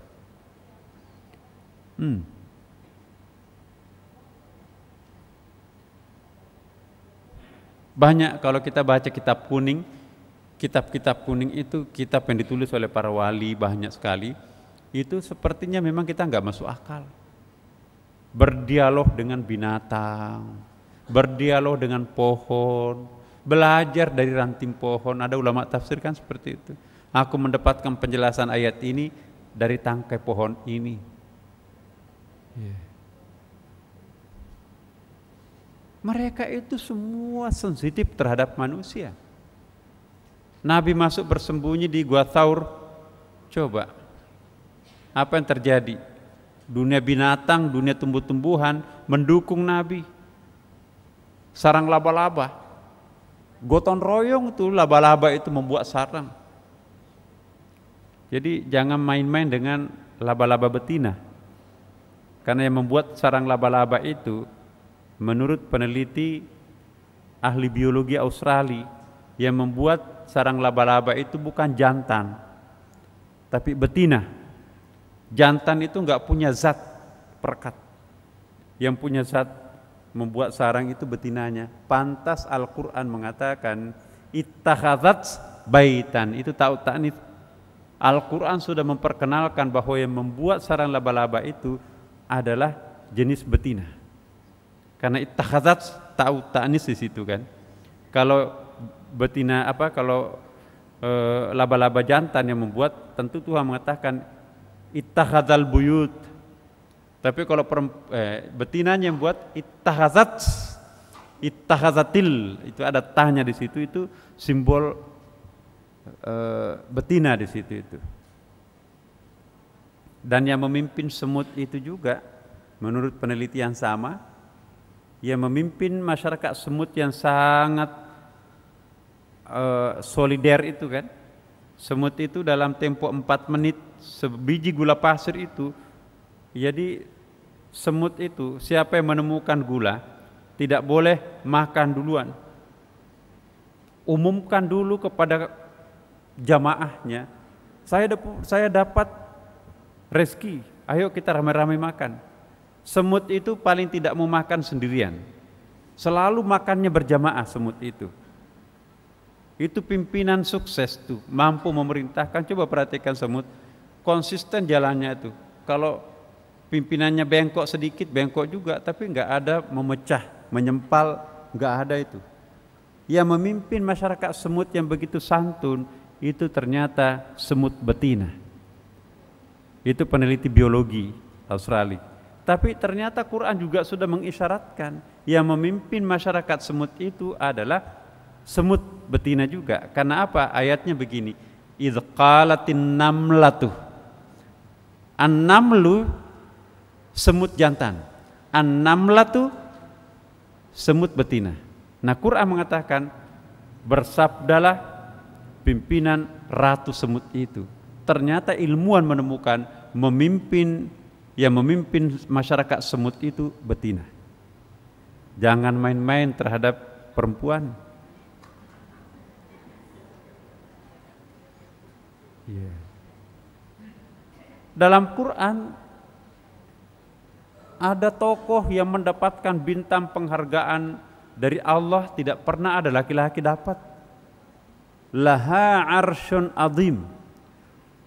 Banyak kalau kita baca kitab kuning, kitab-kitab kuning itu kitab yang ditulis oleh para wali, banyak sekali. Itu sepertinya memang kita nggak masuk akal. Berdialog dengan binatang, berdialog dengan pohon, belajar dari ranting pohon. Ada ulama tafsir kan seperti itu. Aku mendapatkan penjelasan ayat ini dari tangkai pohon ini. Mereka itu semua sensitif terhadap manusia. Nabi masuk bersembunyi di Gua Thaur. Coba, apa yang terjadi? Dunia binatang, dunia tumbuh-tumbuhan mendukung Nabi. Sarang laba-laba, gotong royong itu laba-laba itu membuat sarang. Jadi jangan main-main dengan laba-laba betina. Karena yang membuat sarang laba-laba itu, menurut peneliti ahli biologi Australia, yang membuat sarang laba-laba itu bukan jantan, tapi betina. Jantan itu nggak punya zat perekat. Yang punya zat membuat sarang itu betinanya. Pantas Al-Quran mengatakan ittakhadzat baitan, itu ta'ut ta'nits. Al-Quran sudah memperkenalkan bahwa yang membuat sarang laba-laba itu adalah jenis betina. Karena ittakhadzat ta'ut ta'nits di situ kan. Kalau betina kalau laba-laba jantan yang membuat, tentu Tuhan mengatakan ittakhadzal buyut. Tapi kalau betinanya yang buat ittakhadzatil, itu ada tahnya di situ, itu simbol betina di situ itu. Dan yang memimpin semut itu juga menurut penelitian sama, yang memimpin masyarakat semut yang sangat solider itu kan. Semut itu dalam tempo 4 menit sebiji gula pasir itu. Jadi semut itu, siapa yang menemukan gula tidak boleh makan duluan. Umumkan dulu kepada jamaahnya, saya dapat rezeki, ayo kita ramai-ramai makan. Semut itu paling tidak mau makan sendirian, selalu makannya berjamaah semut itu. Itu pimpinan sukses tuh, mampu memerintahkan. Coba perhatikan semut, konsisten jalannya itu. Kalau pimpinannya bengkok sedikit, bengkok juga, tapi nggak ada memecah, menyempal, nggak ada itu. Yang memimpin masyarakat semut yang begitu santun itu ternyata semut betina. Itu peneliti biologi Australia. Tapi ternyata Quran juga sudah mengisyaratkan yang memimpin masyarakat semut itu adalah semut betina juga. Karena apa? Ayatnya begini, idz qalatin namlatu. An-namlu semut jantan, an-namlatu semut betina. Nah, Quran mengatakan bersabdalah pimpinan ratu semut itu. Ternyata ilmuwan menemukan yang memimpin masyarakat semut itu betina. Jangan main-main terhadap perempuan. Dalam Quran ada tokoh yang mendapatkan bintang penghargaan dari Allah, tidak pernah ada laki-laki dapat. Laha arsyun azim.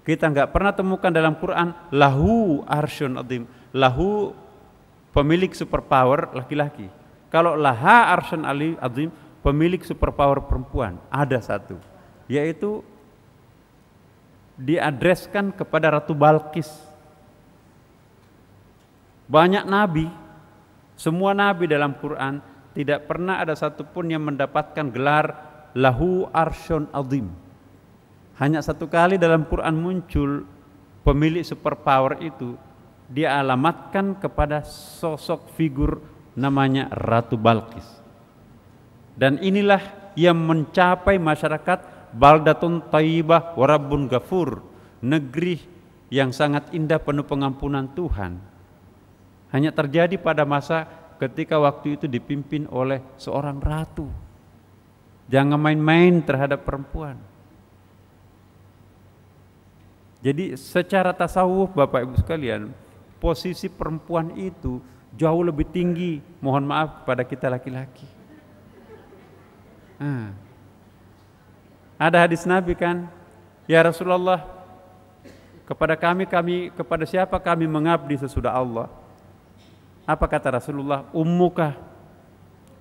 Kita enggak pernah temukan dalam Quran lahu arsyun azim. Lahu pemilik superpower laki-laki. Kalau laha arsyun azim, pemilik superpower perempuan, ada satu, yaitu diadreskan kepada Ratu Balqis. Banyak nabi, semua nabi dalam Quran tidak pernah ada satupun yang mendapatkan gelar lahu arsyun azim. Hanya satu kali dalam Quran muncul pemilik superpower itu, dia alamatkan kepada sosok figur namanya Ratu Balqis. Dan inilah yang mencapai masyarakat baldatun thayyibah wa rabbun ghafur, negeri yang sangat indah penuh pengampunan Tuhan. Hanya terjadi pada masa ketika waktu itu dipimpin oleh seorang ratu. Jangan main-main terhadap perempuan. Jadi secara tasawuf Bapak Ibu sekalian, posisi perempuan itu jauh lebih tinggi, mohon maaf, kepada kita laki-laki. Ada hadis Nabi kan, ya Rasulullah, kepada siapa kami mengabdi sesudah Allah? Apa kata Rasulullah? Ummuka,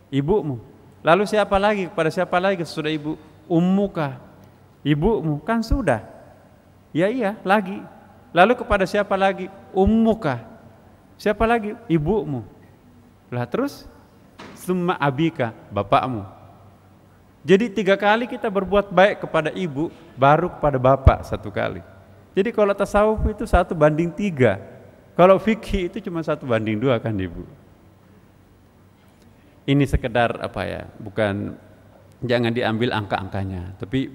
ibumu. Lalu siapa lagi? Kepada siapa lagi sesudah ibu? Ummuka, ibumu. Kan sudah. Ya iya, lagi. Lalu kepada siapa lagi? Ummuka. Siapa lagi? Ibumu. Lah terus summa abika, bapakmu. Jadi 3 kali kita berbuat baik kepada ibu, baru kepada bapak 1 kali. Jadi kalau tasawuf itu 1:3. Kalau fikih itu cuma 1:2 kan Ibu. Ini sekedar bukan, jangan diambil angka-angkanya, tapi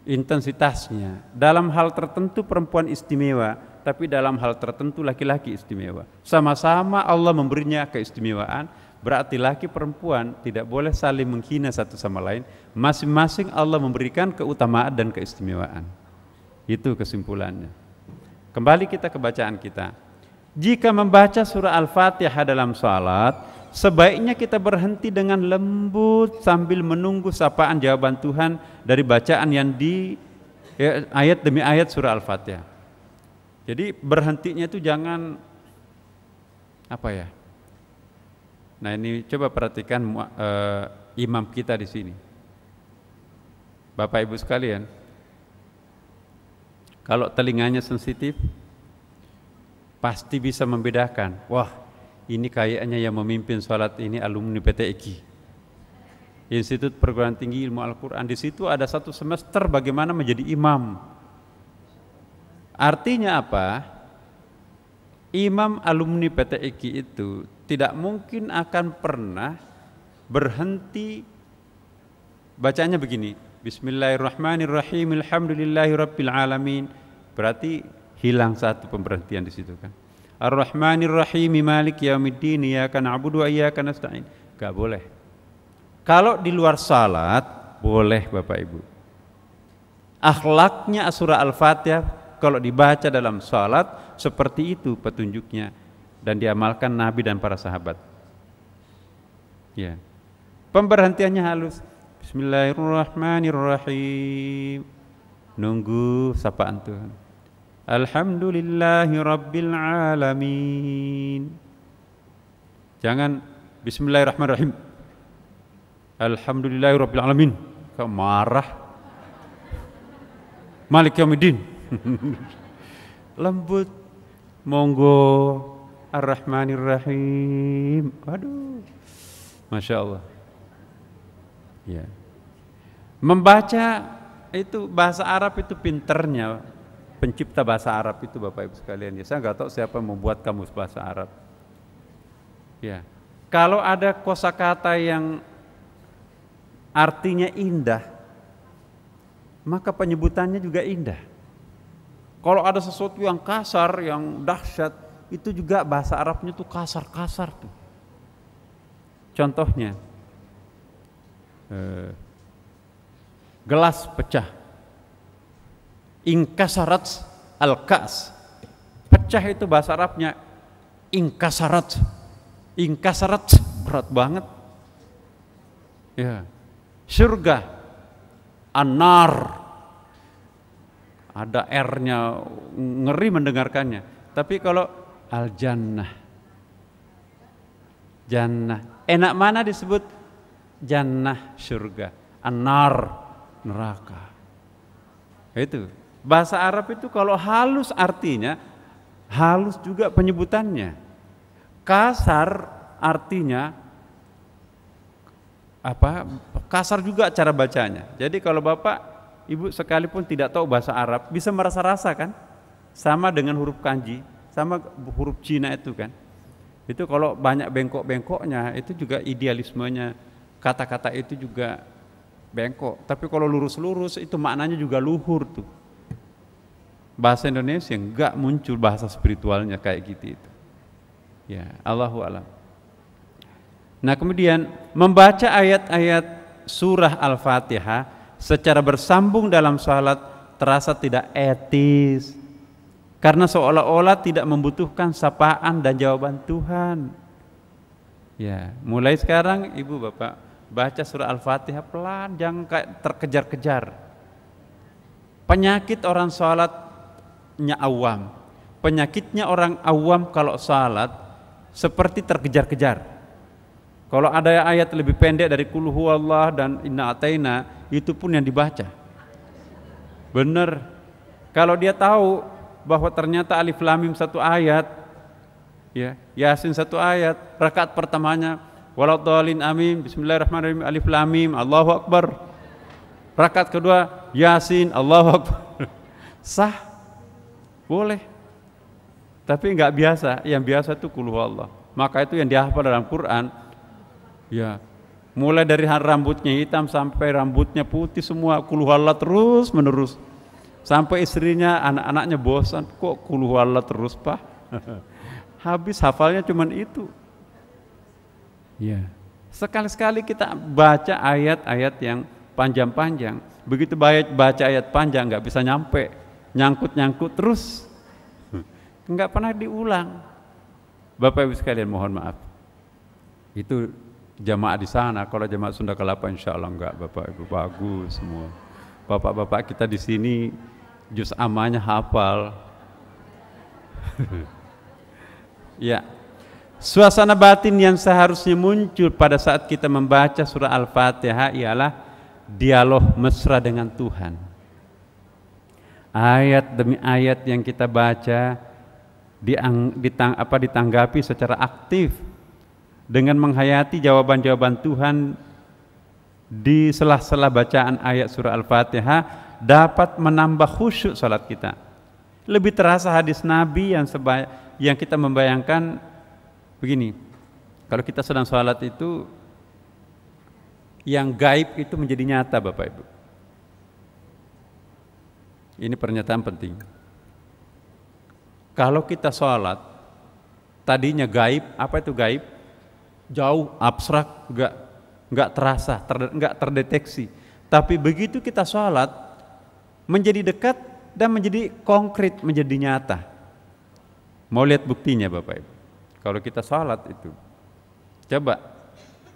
intensitasnya. Dalam hal tertentu perempuan istimewa, tapi dalam hal tertentu laki-laki istimewa. Sama-sama Allah memberinya keistimewaan, berarti laki perempuan tidak boleh saling menghina satu sama lain. Masing-masing Allah memberikan keutamaan dan keistimewaan. Itu kesimpulannya. Kembali kita ke bacaan kita. Jika membaca surah Al-Fatihah dalam salat, sebaiknya kita berhenti dengan lembut sambil menunggu sapaan jawaban Tuhan dari bacaan yang ayat demi ayat surah Al-Fatihah. Jadi berhentinya itu jangan Nah ini coba perhatikan imam kita di sini. Bapak Ibu sekalian, kalau telinganya sensitif, pasti bisa membedakan. Wah, ini kayaknya yang memimpin sholat ini alumni PT IKI, Institut Perguruan Tinggi Ilmu Al-Quran. Di situ ada 1 semester bagaimana menjadi imam. Artinya apa? Imam alumni PT IKI itu tidak mungkin akan pernah berhenti bacanya begini. Bismillahirrahmanirrahim. Alhamdulillahirabbil alamin. Berarti hilang satu pemberhentian di situ kan. Ar-Rahmanir-Rahim Maliki Yaumiddin Iyyaka na'budu wa iyyaka nasta'in. Enggak boleh. Kalau di luar salat boleh Bapak Ibu. Akhlaknya surah Al-Fatihah kalau dibaca dalam salat seperti itu petunjuknya dan diamalkan Nabi dan para sahabat. Ya. Pemberhentiannya halus. Bismillahirrahmanirrahim. Nunggu sapaan Tuhan. Alhamdulillahi Rabbil Alamin. Jangan Bismillahirrahmanirrahim. Alhamdulillahi Rabbil Alamin. Kau marah. Malik Yaumiddin. Lembut. Monggo Ar-Rahmanirrahim. Aduh. Masya Allah. Ya. Membaca itu bahasa Arab itu pinternya pencipta bahasa Arab itu Bapak Ibu sekalian. Ya, saya nggak tahu siapa membuat kamus bahasa Arab. Ya, kalau ada kosakata yang artinya indah, maka penyebutannya juga indah. Kalau ada sesuatu yang kasar, yang dahsyat, itu juga bahasa Arabnya tuh kasar-kasar tuh. Contohnya, gelas pecah. Inkasarat al-kas. Pecah itu bahasa Arabnya inkasarat. Inkasarat berat banget. Ya. Surga an-nar. Ada R-nya, ngeri mendengarkannya. Tapi kalau al-jannah. Jannah. Enak mana disebut jannah surga, an-nar neraka. Itu. Bahasa Arab itu kalau halus artinya, halus juga penyebutannya. Kasar artinya kasar juga cara bacanya. Jadi kalau Bapak Ibu sekalipun tidak tahu bahasa Arab, bisa merasa-rasa kan? Sama dengan huruf kanji, sama huruf Cina itu kan. Itu kalau banyak bengkok-bengkoknya, itu juga idealismenya. Kata-kata itu juga bengkok. Tapi kalau lurus-lurus itu maknanya juga luhur tuh. Bahasa Indonesia enggak muncul bahasa spiritualnya kayak gitu itu. Ya, Allahu a'lam. Nah, kemudian membaca ayat-ayat surah Al-Fatihah secara bersambung dalam salat terasa tidak etis. Karena seolah-olah tidak membutuhkan sapaan dan jawaban Tuhan. Ya, mulai sekarang Ibu Bapak baca surah Al-Fatihah pelan, jangan kayak terkejar-kejar. Penyakit orang salatnya awam. Penyakitnya orang awam kalau salat seperti terkejar-kejar. Kalau ada ayat lebih pendek dari Qul huwallah dan Inna Ataina, itu pun yang dibaca. Benar. Kalau dia tahu bahwa ternyata Alif Lam Mim satu ayat, ya, Yasin satu ayat, rakaat pertamanya waladhdallin amin, bismillahirrahmanirrahim, Alif Lam Mim, Allahu Akbar. Rakaat kedua Yasin, Allahu Akbar. Sah, boleh. Tapi enggak biasa, yang biasa itu Qul huwallah. Maka itu yang dihafal dalam Quran, ya, mulai dari rambutnya hitam sampai rambutnya putih semua Qul huwallah terus menerus. Sampai istrinya, anak-anaknya bosan, kok qul huwallah terus Pak? Habis hafalnya cuman itu. Ya. Sekali-sekali kita baca ayat-ayat yang panjang-panjang. Begitu baca ayat panjang nggak bisa nyampe, nyangkut-nyangkut terus. Nggak pernah diulang. Bapak Ibu sekalian mohon maaf. Itu jamaah di sana. Kalau jamaah Sunda Kelapa insya Allah enggak, Bapak Ibu, bagus semua. Bapak-bapak kita di sini juz amanya hafal. Ya, suasana batin yang seharusnya muncul pada saat kita membaca surah Al-Fatihah ialah dialog mesra dengan Tuhan. Ayat demi ayat yang kita baca ditanggapi secara aktif dengan menghayati jawaban-jawaban Tuhan di sela-sela bacaan ayat surah Al-Fatihah dapat menambah khusyuk salat kita. Lebih terasa hadis Nabi yang kita membayangkan begini, kalau kita sedang salat itu yang gaib itu menjadi nyata Bapak Ibu. Ini pernyataan penting. Kalau kita salat tadinya gaib, apa itu gaib? Jauh, abstrak, nggak terasa, nggak terdeteksi. Tapi begitu kita sholat menjadi dekat dan menjadi konkret, menjadi nyata. Mau lihat buktinya Bapak Ibu? Kalau kita sholat itu, coba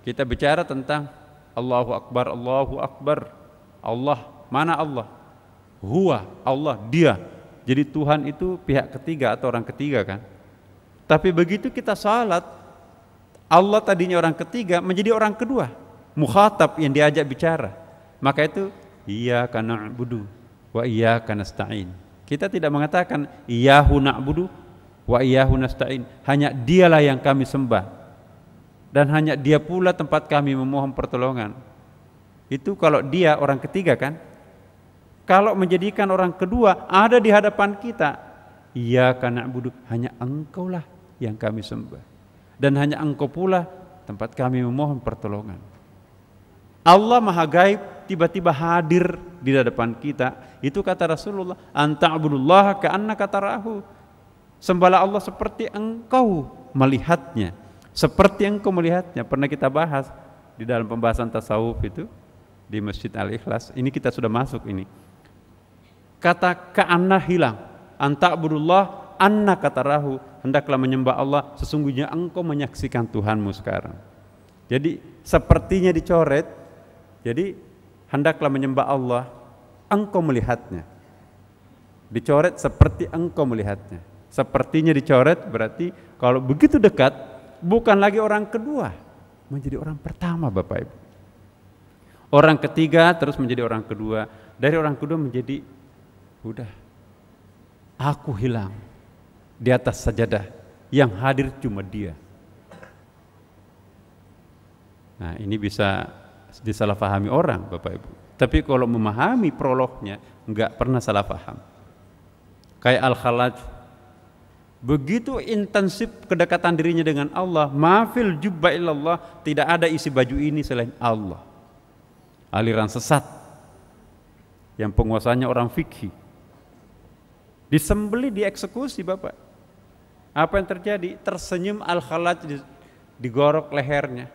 kita bicara tentang Allahu Akbar, Allahu Akbar. Allah, mana Allah? Huwa, Allah, Dia. Jadi Tuhan itu pihak ketiga atau orang ketiga kan? Tapi begitu kita sholat, Allah tadinya orang ketiga menjadi orang kedua, mukhatab yang diajak bicara. Maka itu iyyaka na'budu wa iyyaka nasta'in. Kita tidak mengatakan iyyahu na'budu wa iyyahu nasta'in. Hanya Dialah yang kami sembah dan hanya Dia pula tempat kami memohon pertolongan. Itu kalau Dia orang ketiga kan? Kalau menjadikan orang kedua ada di hadapan kita, iyyaka na'budu, hanya Engkaulah yang kami sembah. Dan hanya Engkau pula tempat kami memohon pertolongan. Allah Maha Gaib tiba-tiba hadir di hadapan kita. Itu kata Rasulullah, anta'budullaha ka'annaka tarahu. Sembahlah Allah seperti engkau melihatnya. Seperti engkau melihatnya. Pernah kita bahas di dalam pembahasan tasawuf itu di Masjid Al-Ikhlas. Ini kita sudah masuk ini. Kata ka'anna hilang. Anta'budullah annaka tarahu. Hendaklah menyembah Allah sesungguhnya engkau menyaksikan Tuhanmu sekarang. Jadi sepertinya dicoret. Jadi hendaklah menyembah Allah, engkau melihatnya. Dicoret seperti engkau melihatnya. Sepertinya dicoret berarti kalau begitu dekat bukan lagi orang kedua, menjadi orang pertama Bapak Ibu. Orang ketiga terus menjadi orang kedua, dari orang kedua menjadi udah aku hilang di atas sajadah, yang hadir cuma Dia. Nah, ini bisa disalahpahami orang Bapak Ibu. Tapi kalau memahami prolognya enggak pernah salah paham. Kayak Al-Khalaj, begitu intensif kedekatan dirinya dengan Allah, mafil jubba illallah, tidak ada isi baju ini selain Allah. Aliran sesat yang penguasanya orang fikih, disembeli, dieksekusi Bapak. Apa yang terjadi? Tersenyum Al-Khalaj, digorok lehernya.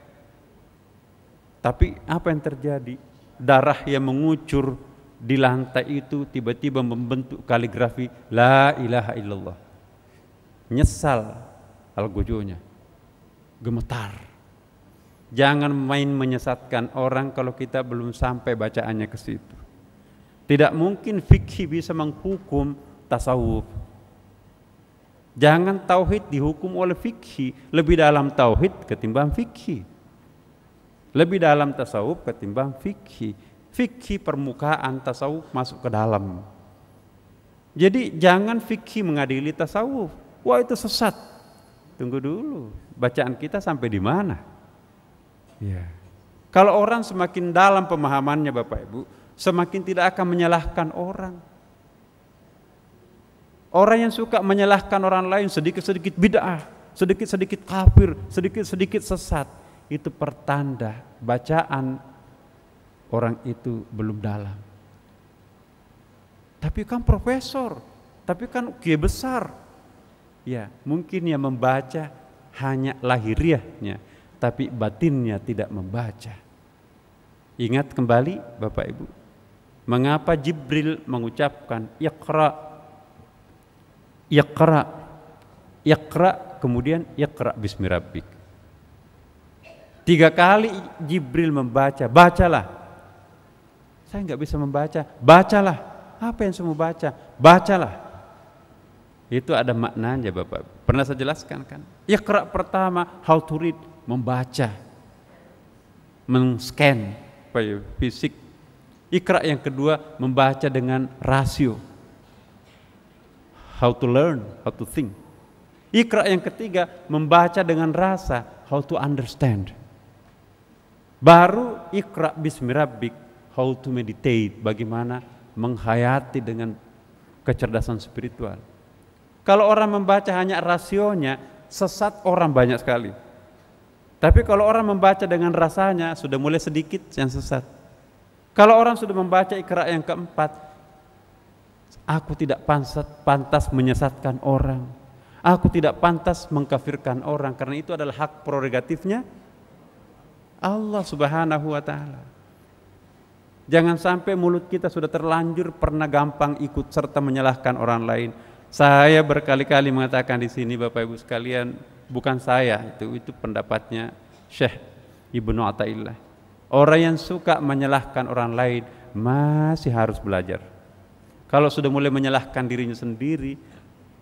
Tapi apa yang terjadi? Darah yang mengucur di lantai itu tiba-tiba membentuk kaligrafi La ilaha illallah. Nyesal Al-Gojonya, gemetar. Jangan main menyesatkan orang kalau kita belum sampai bacaannya ke situ. Tidak mungkin fikih bisa menghukum tasawuf. Jangan tauhid dihukum oleh fikih, lebih dalam tauhid ketimbang fikih. Lebih dalam tasawuf ketimbang fikih. Fikih permukaan, tasawuf masuk ke dalam. Jadi jangan fikih mengadili tasawuf. Wah itu sesat. Tunggu dulu, bacaan kita sampai di mana? Ya. Kalau orang semakin dalam pemahamannya Bapak Ibu, semakin tidak akan menyalahkan orang. Orang yang suka menyalahkan orang lain, sedikit-sedikit bid'ah, sedikit-sedikit kafir, sedikit-sedikit sesat, itu pertanda bacaan orang itu belum dalam. Tapi kan profesor, tapi kan kiai besar. Ya, mungkin yang membaca hanya lahiriahnya, tapi batinnya tidak membaca. Ingat kembali Bapak Ibu, mengapa Jibril mengucapkan Iqra, Iqra, Iqra, kemudian Iqra bismi rabbik. 3 kali Jibril membaca, bacalah. Saya nggak bisa membaca, bacalah. Apa yang saya mau baca? Bacalah. Itu ada maknanya Bapak. Pernah saya jelaskan kan? Iqra pertama, how to read, membaca, men-scan fisik. Iqra yang kedua, membaca dengan rasio, how to learn, how to think. Iqra yang ketiga, membaca dengan rasa, how to understand. Baru Iqra bismi rabbik, how to meditate, bagaimana menghayati dengan kecerdasan spiritual. Kalau orang membaca hanya rasionya, sesat orang banyak sekali. Tapi kalau orang membaca dengan rasanya, sudah mulai sedikit yang sesat. Kalau orang sudah membaca Iqra yang keempat, aku tidak pantas menyesatkan orang, aku tidak pantas mengkafirkan orang, karena itu adalah hak prerogatifnya Allah Subhanahu wa ta'ala. Jangan sampai mulut kita sudah terlanjur pernah gampang ikut serta menyalahkan orang lain. Saya berkali-kali mengatakan di sini Bapak Ibu sekalian, bukan saya, itu pendapatnya Syekh Ibnu Athaillah. Orang yang suka menyalahkan orang lain masih harus belajar. Kalau sudah mulai menyalahkan dirinya sendiri,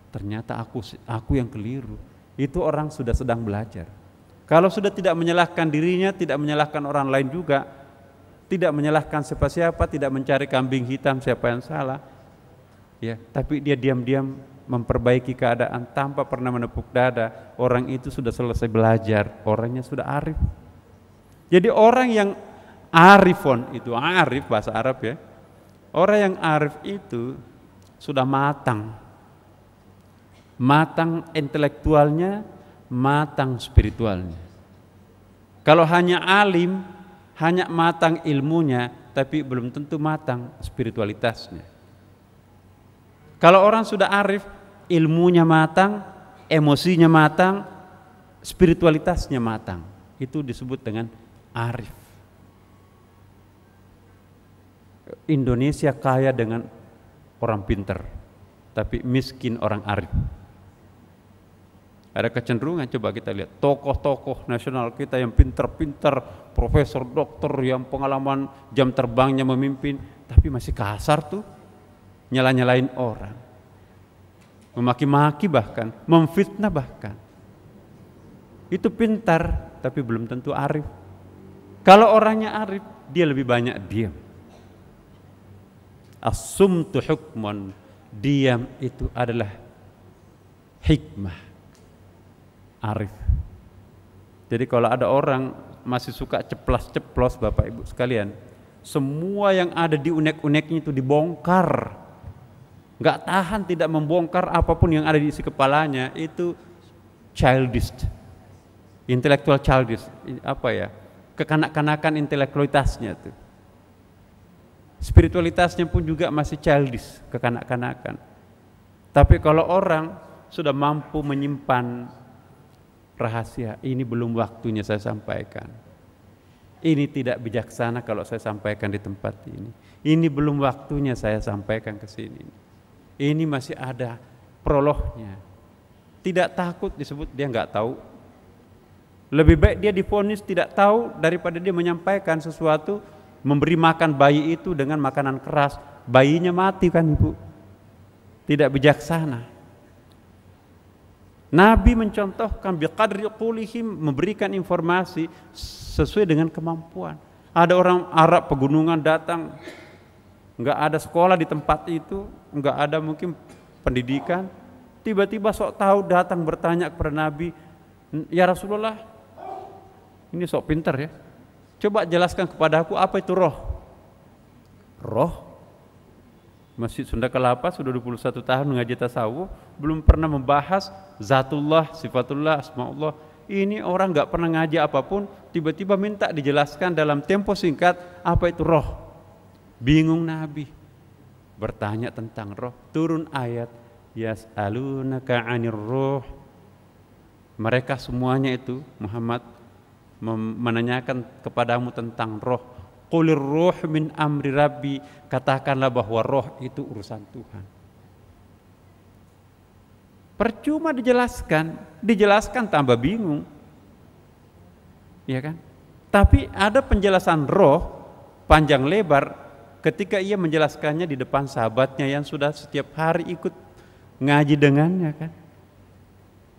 ternyata aku yang keliru. Itu orang sudah sedang belajar. Kalau sudah tidak menyalahkan dirinya, tidak menyalahkan orang lain juga, tidak menyalahkan siapa-siapa, tidak mencari kambing hitam siapa yang salah, ya, tapi dia diam-diam memperbaiki keadaan tanpa pernah menepuk dada, orang itu sudah selesai belajar, orangnya sudah arif. Jadi orang yang arifon itu, arif bahasa Arab ya, orang yang arif itu sudah matang intelektualnya, matang spiritualnya. Kalau hanya alim, hanya matang ilmunya, tapi belum tentu matang spiritualitasnya. Kalau orang sudah arif, ilmunya matang, emosinya matang, spiritualitasnya matang. Itu disebut dengan arif. Indonesia kaya dengan orang pintar, tapi miskin orang arif. Ada kecenderungan, coba kita lihat tokoh-tokoh nasional kita yang pintar-pintar, profesor, dokter yang pengalaman jam terbangnya memimpin, tapi masih kasar tuh, nyala-nyalain orang, memaki-maki bahkan, memfitnah bahkan. Itu pintar, tapi belum tentu arif. Kalau orangnya arif, dia lebih banyak diam. As-sumtu hukmun, diam itu adalah hikmah. Arif. Jadi kalau ada orang masih suka ceplas-ceplos Bapak Ibu sekalian, semua yang ada di unek-uneknya itu dibongkar, nggak tahan tidak membongkar apapun yang ada di isi kepalanya, itu childish, intellectual childish, apa ya, kekanak-kanakan intelektualitasnya tuh. Spiritualitasnya pun juga masih childish, kekanak-kanakan. Tapi kalau orang sudah mampu menyimpan rahasia, ini belum waktunya saya sampaikan, ini tidak bijaksana kalau saya sampaikan di tempat ini belum waktunya saya sampaikan ke sini, ini masih ada prolognya. Tidak takut disebut dia nggak tahu. Lebih baik dia divonis tidak tahu daripada dia menyampaikan sesuatu, memberi makan bayi itu dengan makanan keras, bayinya mati kan Ibu. Tidak bijaksana. Nabi mencontohkan biqadri qulihim, memberikan informasi sesuai dengan kemampuan. Ada orang Arab pegunungan datang, enggak ada sekolah di tempat itu, enggak ada mungkin pendidikan, tiba-tiba sok tahu datang bertanya kepada Nabi, "Ya Rasulullah, ini sok pintar ya. Coba jelaskan kepada aku apa itu roh." Roh? Masjid Sunda Kelapa sudah 21 tahun mengaji tasawuf, belum pernah membahas zatullah, sifatullah, asmaullah. Ini orang nggak pernah ngaji apapun, tiba-tiba minta dijelaskan dalam tempo singkat apa itu roh. Bingung Nabi. bertanya tentang roh. Turun ayat, yas'alunaka 'anir ruh. Mereka semuanya itu Muhammad menanyakan kepadamu tentang roh. Qulir ruh min amri rabbi, katakanlah bahwa roh itu urusan Tuhan. Percuma dijelaskan tambah bingung. Ya kan? Tapi ada penjelasan roh panjang lebar ketika ia menjelaskannya di depan sahabatnya yang sudah setiap hari ikut ngaji dengannya kan.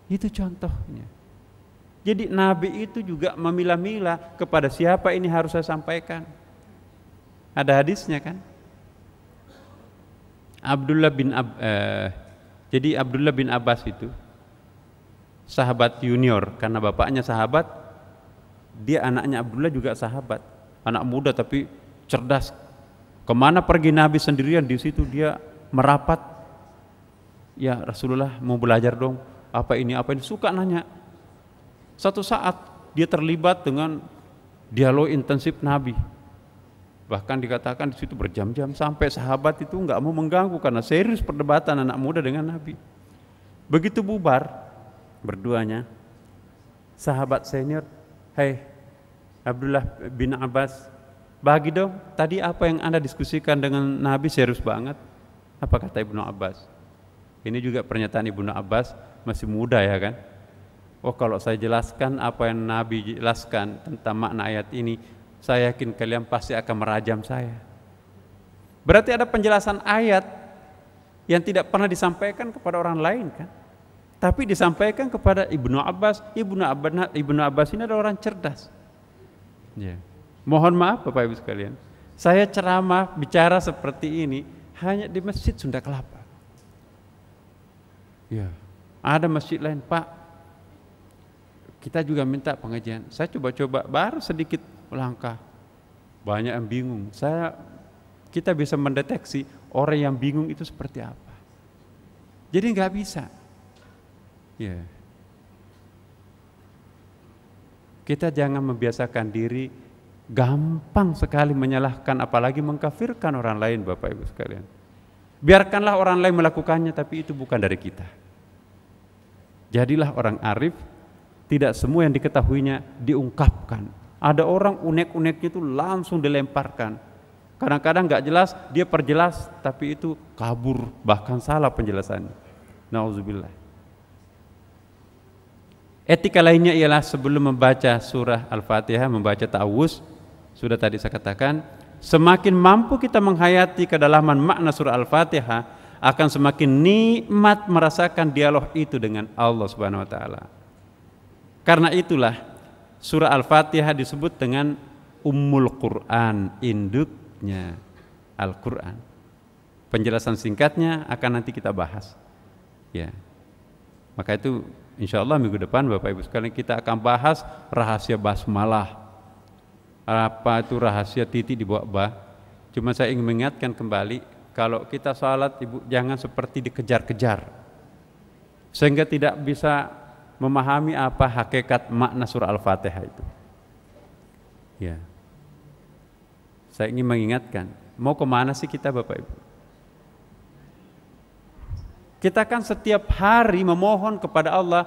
Itu contohnya. Jadi Nabi itu juga memilah-milah kepada siapa ini harus saya sampaikan. Ada hadisnya kan. Jadi Abdullah bin Abbas itu sahabat junior, karena bapaknya sahabat, dia anaknya Abdullah juga sahabat, anak muda tapi cerdas. Kemana pergi Nabi sendirian, di situ dia merapat. Ya Rasulullah, mau belajar dong, apa ini, suka nanya. Satu saat dia terlibat dengan dialog intensif Nabi. Bahkan dikatakan di situ berjam-jam, sampai sahabat itu nggak mau mengganggu karena serius perdebatan anak muda dengan Nabi. Begitu bubar berduanya, sahabat senior, "Hai Abdullah bin Abbas, bagi dong tadi apa yang Anda diskusikan dengan Nabi serius banget." Apa kata Ibnu Abbas? Ini juga pernyataan Ibnu Abbas, masih muda ya kan. Oh, kalau saya jelaskan apa yang Nabi jelaskan tentang makna ayat ini, saya yakin kalian pasti akan merajam saya. Berarti ada penjelasan ayat yang tidak pernah disampaikan kepada orang lain kan, tapi disampaikan kepada Ibnu Abbas. Ibnu Abbas ini adalah orang cerdas. Ya. Mohon maaf Bapak Ibu sekalian, saya ceramah bicara seperti ini hanya di Masjid Sunda Kelapa. Ya, ada masjid lain, Pak, kita juga minta pengajian. Saya coba-coba baru sedikit langkah, banyak yang bingung. Kita bisa mendeteksi orang yang bingung itu seperti apa. Jadi nggak bisa. Ya. Kita jangan membiasakan diri gampang sekali menyalahkan, apalagi mengkafirkan orang lain, Bapak Ibu sekalian. Biarkanlah orang lain melakukannya, tapi itu bukan dari kita. Jadilah orang arif, tidak semua yang diketahuinya diungkapkan. Ada orang unek-uneknya itu langsung dilemparkan. Kadang-kadang nggak jelas, dia perjelas, tapi itu kabur, bahkan salah penjelasannya. Nauzubillah. Etika lainnya ialah sebelum membaca surah Al-Fatihah, membaca ta'awuz, sudah tadi saya katakan, semakin mampu kita menghayati kedalaman makna surah Al-Fatihah, akan semakin nikmat merasakan dialog itu dengan Allah Subhanahu wa taala. Karena itulah surah Al-Fatihah disebut dengan Ummul Quran, induknya Al-Quran. Penjelasan singkatnya akan nanti kita bahas. Ya. Maka itu insya Allah minggu depan Bapak Ibu sekalian kita akan bahas rahasia basmalah. Apa itu rahasia titik di bawah ba? Cuma saya ingin mengingatkan kembali, kalau kita salat Ibu jangan seperti dikejar-kejar, sehingga tidak bisa memahami apa hakikat makna surah Al-Fatihah itu. Ya. Saya ingin mengingatkan, mau kemana sih kita Bapak Ibu? Kita kan setiap hari memohon kepada Allah,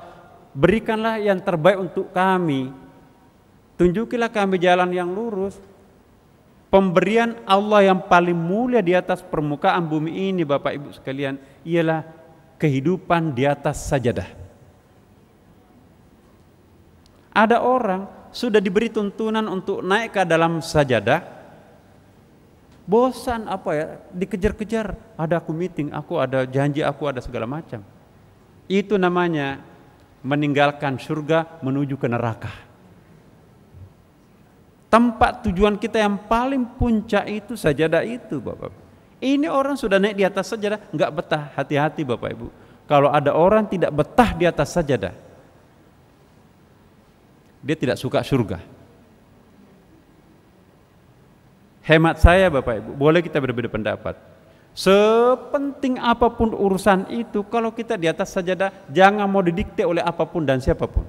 berikanlah yang terbaik untuk kami, tunjukilah kami jalan yang lurus. Pemberian Allah yang paling mulia di atas permukaan bumi ini Bapak Ibu sekalian ialah kehidupan di atas sajadah. Ada orang sudah diberi tuntunan untuk naik ke dalam sajadah, bosan dikejar-kejar, ada aku meeting, aku ada janji, aku ada segala macam. Itu namanya meninggalkan surga menuju ke neraka. Tempat tujuan kita yang paling puncak itu sajadah itu Bapak. Ini orang sudah naik di atas sajadah nggak betah, hati-hati Bapak Ibu. Kalau ada orang tidak betah di atas sajadah, dia tidak suka surga. Hemat saya Bapak Ibu, boleh kita berbeda pendapat. Sepenting apapun urusan itu, kalau kita di atas sajadah, jangan mau didikte oleh apapun dan siapapun.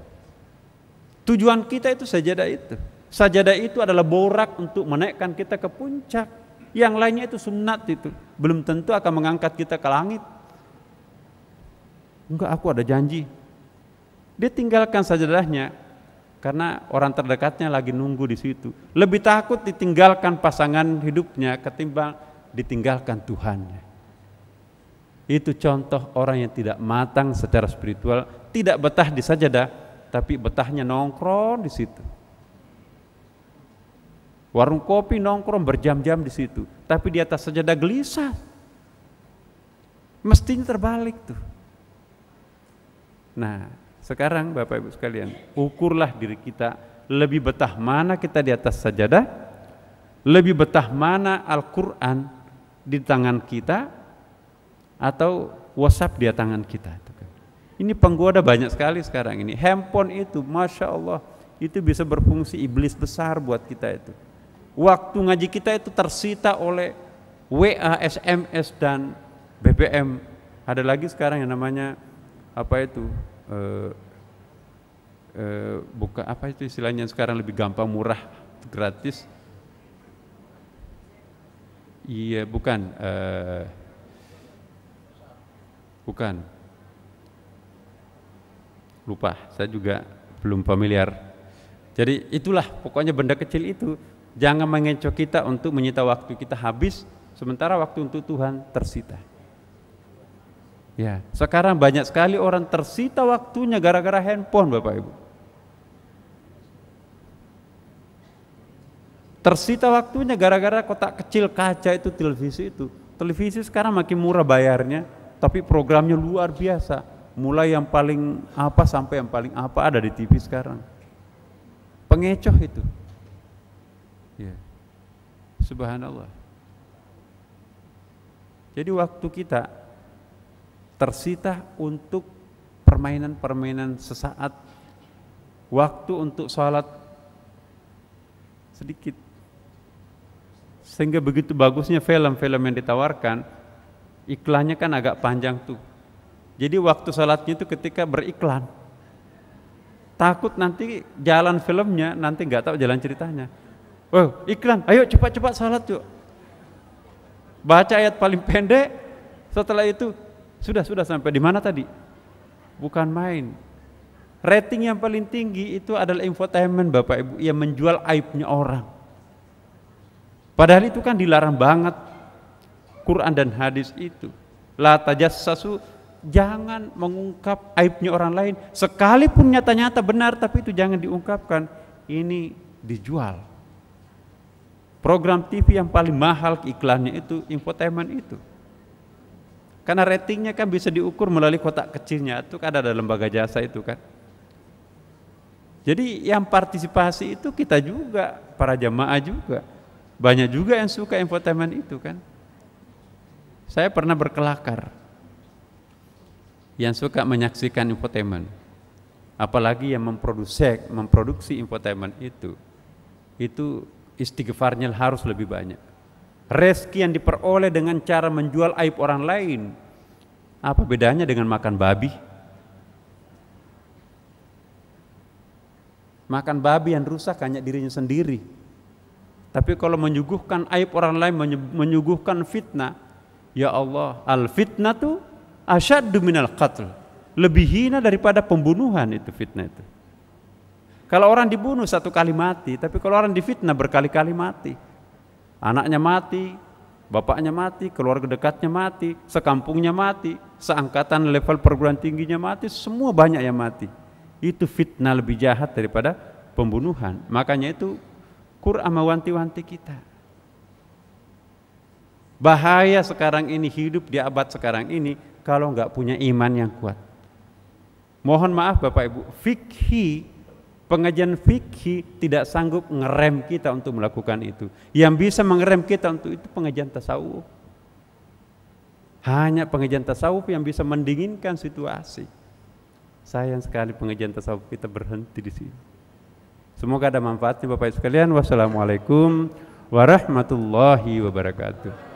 Tujuan kita itu sajadah itu. Sajadah itu adalah borak untuk menaikkan kita ke puncak. Yang lainnya itu sunat itu. Belum tentu akan mengangkat kita ke langit. Enggak, aku ada janji. Dia tinggalkan sajadahnya karena orang terdekatnya lagi nunggu di situ. Lebih takut ditinggalkan pasangan hidupnya ketimbang ditinggalkan Tuhannya. Itu contoh orang yang tidak matang secara spiritual, tidak betah di sajadah, tapi betahnya nongkrong di situ. Warung kopi nongkrong berjam-jam di situ, tapi di atas sajadah gelisah. Mestinya terbalik tuh. Nah, sekarang Bapak Ibu sekalian, ukurlah diri kita, lebih betah mana kita di atas sajadah, lebih betah mana Al-Quran di tangan kita, atau WhatsApp di tangan kita. Ini penggoda banyak sekali sekarang ini. Handphone itu, Masya Allah, itu bisa berfungsi iblis besar buat kita itu. Waktu ngaji kita itu tersita oleh WA, SMS, dan BBM. Ada lagi sekarang yang namanya apa itu? Buka apa itu istilahnya sekarang lebih gampang, murah, gratis. Iya, bukan. Bukan. Lupa, saya juga belum familiar. Jadi itulah pokoknya benda kecil itu. Jangan mengecoh kita untuk menyita waktu kita habis, sementara waktu untuk Tuhan tersita. Ya, sekarang banyak sekali orang tersita waktunya gara-gara handphone, Bapak Ibu. Tersita waktunya gara-gara kotak kecil kaca itu, televisi itu. Televisi sekarang makin murah bayarnya, tapi programnya luar biasa. Mulai yang paling apa sampai yang paling apa ada di TV sekarang. Pengecoh itu. Ya. Subhanallah. Jadi waktu kita tersita untuk permainan-permainan sesaat, waktu untuk sholat sedikit. Sehingga begitu bagusnya film-film yang ditawarkan, iklannya kan agak panjang tuh. Jadi waktu sholatnya itu ketika beriklan, takut nanti jalan filmnya, nanti nggak tahu jalan ceritanya. Oh, iklan, ayo cepat-cepat salat yuk. Baca ayat paling pendek, setelah itu sudah sampai di mana tadi? Bukan main. Rating yang paling tinggi itu adalah infotainment, Bapak Ibu, yang menjual aibnya orang. Padahal itu kan dilarang banget Quran dan hadis itu. La tajassasu, jangan mengungkap aibnya orang lain. Sekalipun nyata-nyata benar, tapi itu jangan diungkapkan. Ini dijual. Program TV yang paling mahal iklannya itu infotainment itu. Karena ratingnya kan bisa diukur melalui kotak kecilnya, itu kan ada lembaga jasa itu kan. Jadi yang partisipasi itu kita juga, para jamaah juga. Banyak juga yang suka infotainment itu kan. Saya pernah berkelakar yang suka menyaksikan infotainment. Apalagi yang memproduksi infotainment itu istighfarnya harus lebih banyak. Rezeki yang diperoleh dengan cara menjual aib orang lain, apa bedanya dengan makan babi? Makan babi yang rusak hanya dirinya sendiri. Tapi kalau menyuguhkan aib orang lain, menyuguhkan fitnah, ya Allah, al-fitnatu asyaddu minal qatl. Lebih hina daripada pembunuhan itu fitnah itu. Kalau orang dibunuh satu kali mati, tapi kalau orang difitnah berkali-kali mati. Anaknya mati, bapaknya mati, keluarga dekatnya mati, sekampungnya mati, seangkatan level perguruan tingginya mati, semua banyak yang mati. Itu fitnah lebih jahat daripada pembunuhan. Makanya itu Quran mewanti-wanti kita. Bahaya sekarang ini, hidup di abad sekarang ini kalau nggak punya iman yang kuat. Mohon maaf Bapak Ibu, pengajian fikih tidak sanggup ngerem kita untuk melakukan itu. Yang bisa mengerem kita untuk itu pengajian tasawuf. Hanya pengajian tasawuf yang bisa mendinginkan situasi. Sayang sekali pengajian tasawuf kita berhenti di sini. Semoga ada manfaatnya Bapak Ibu sekalian. Wassalamualaikum warahmatullahi wabarakatuh.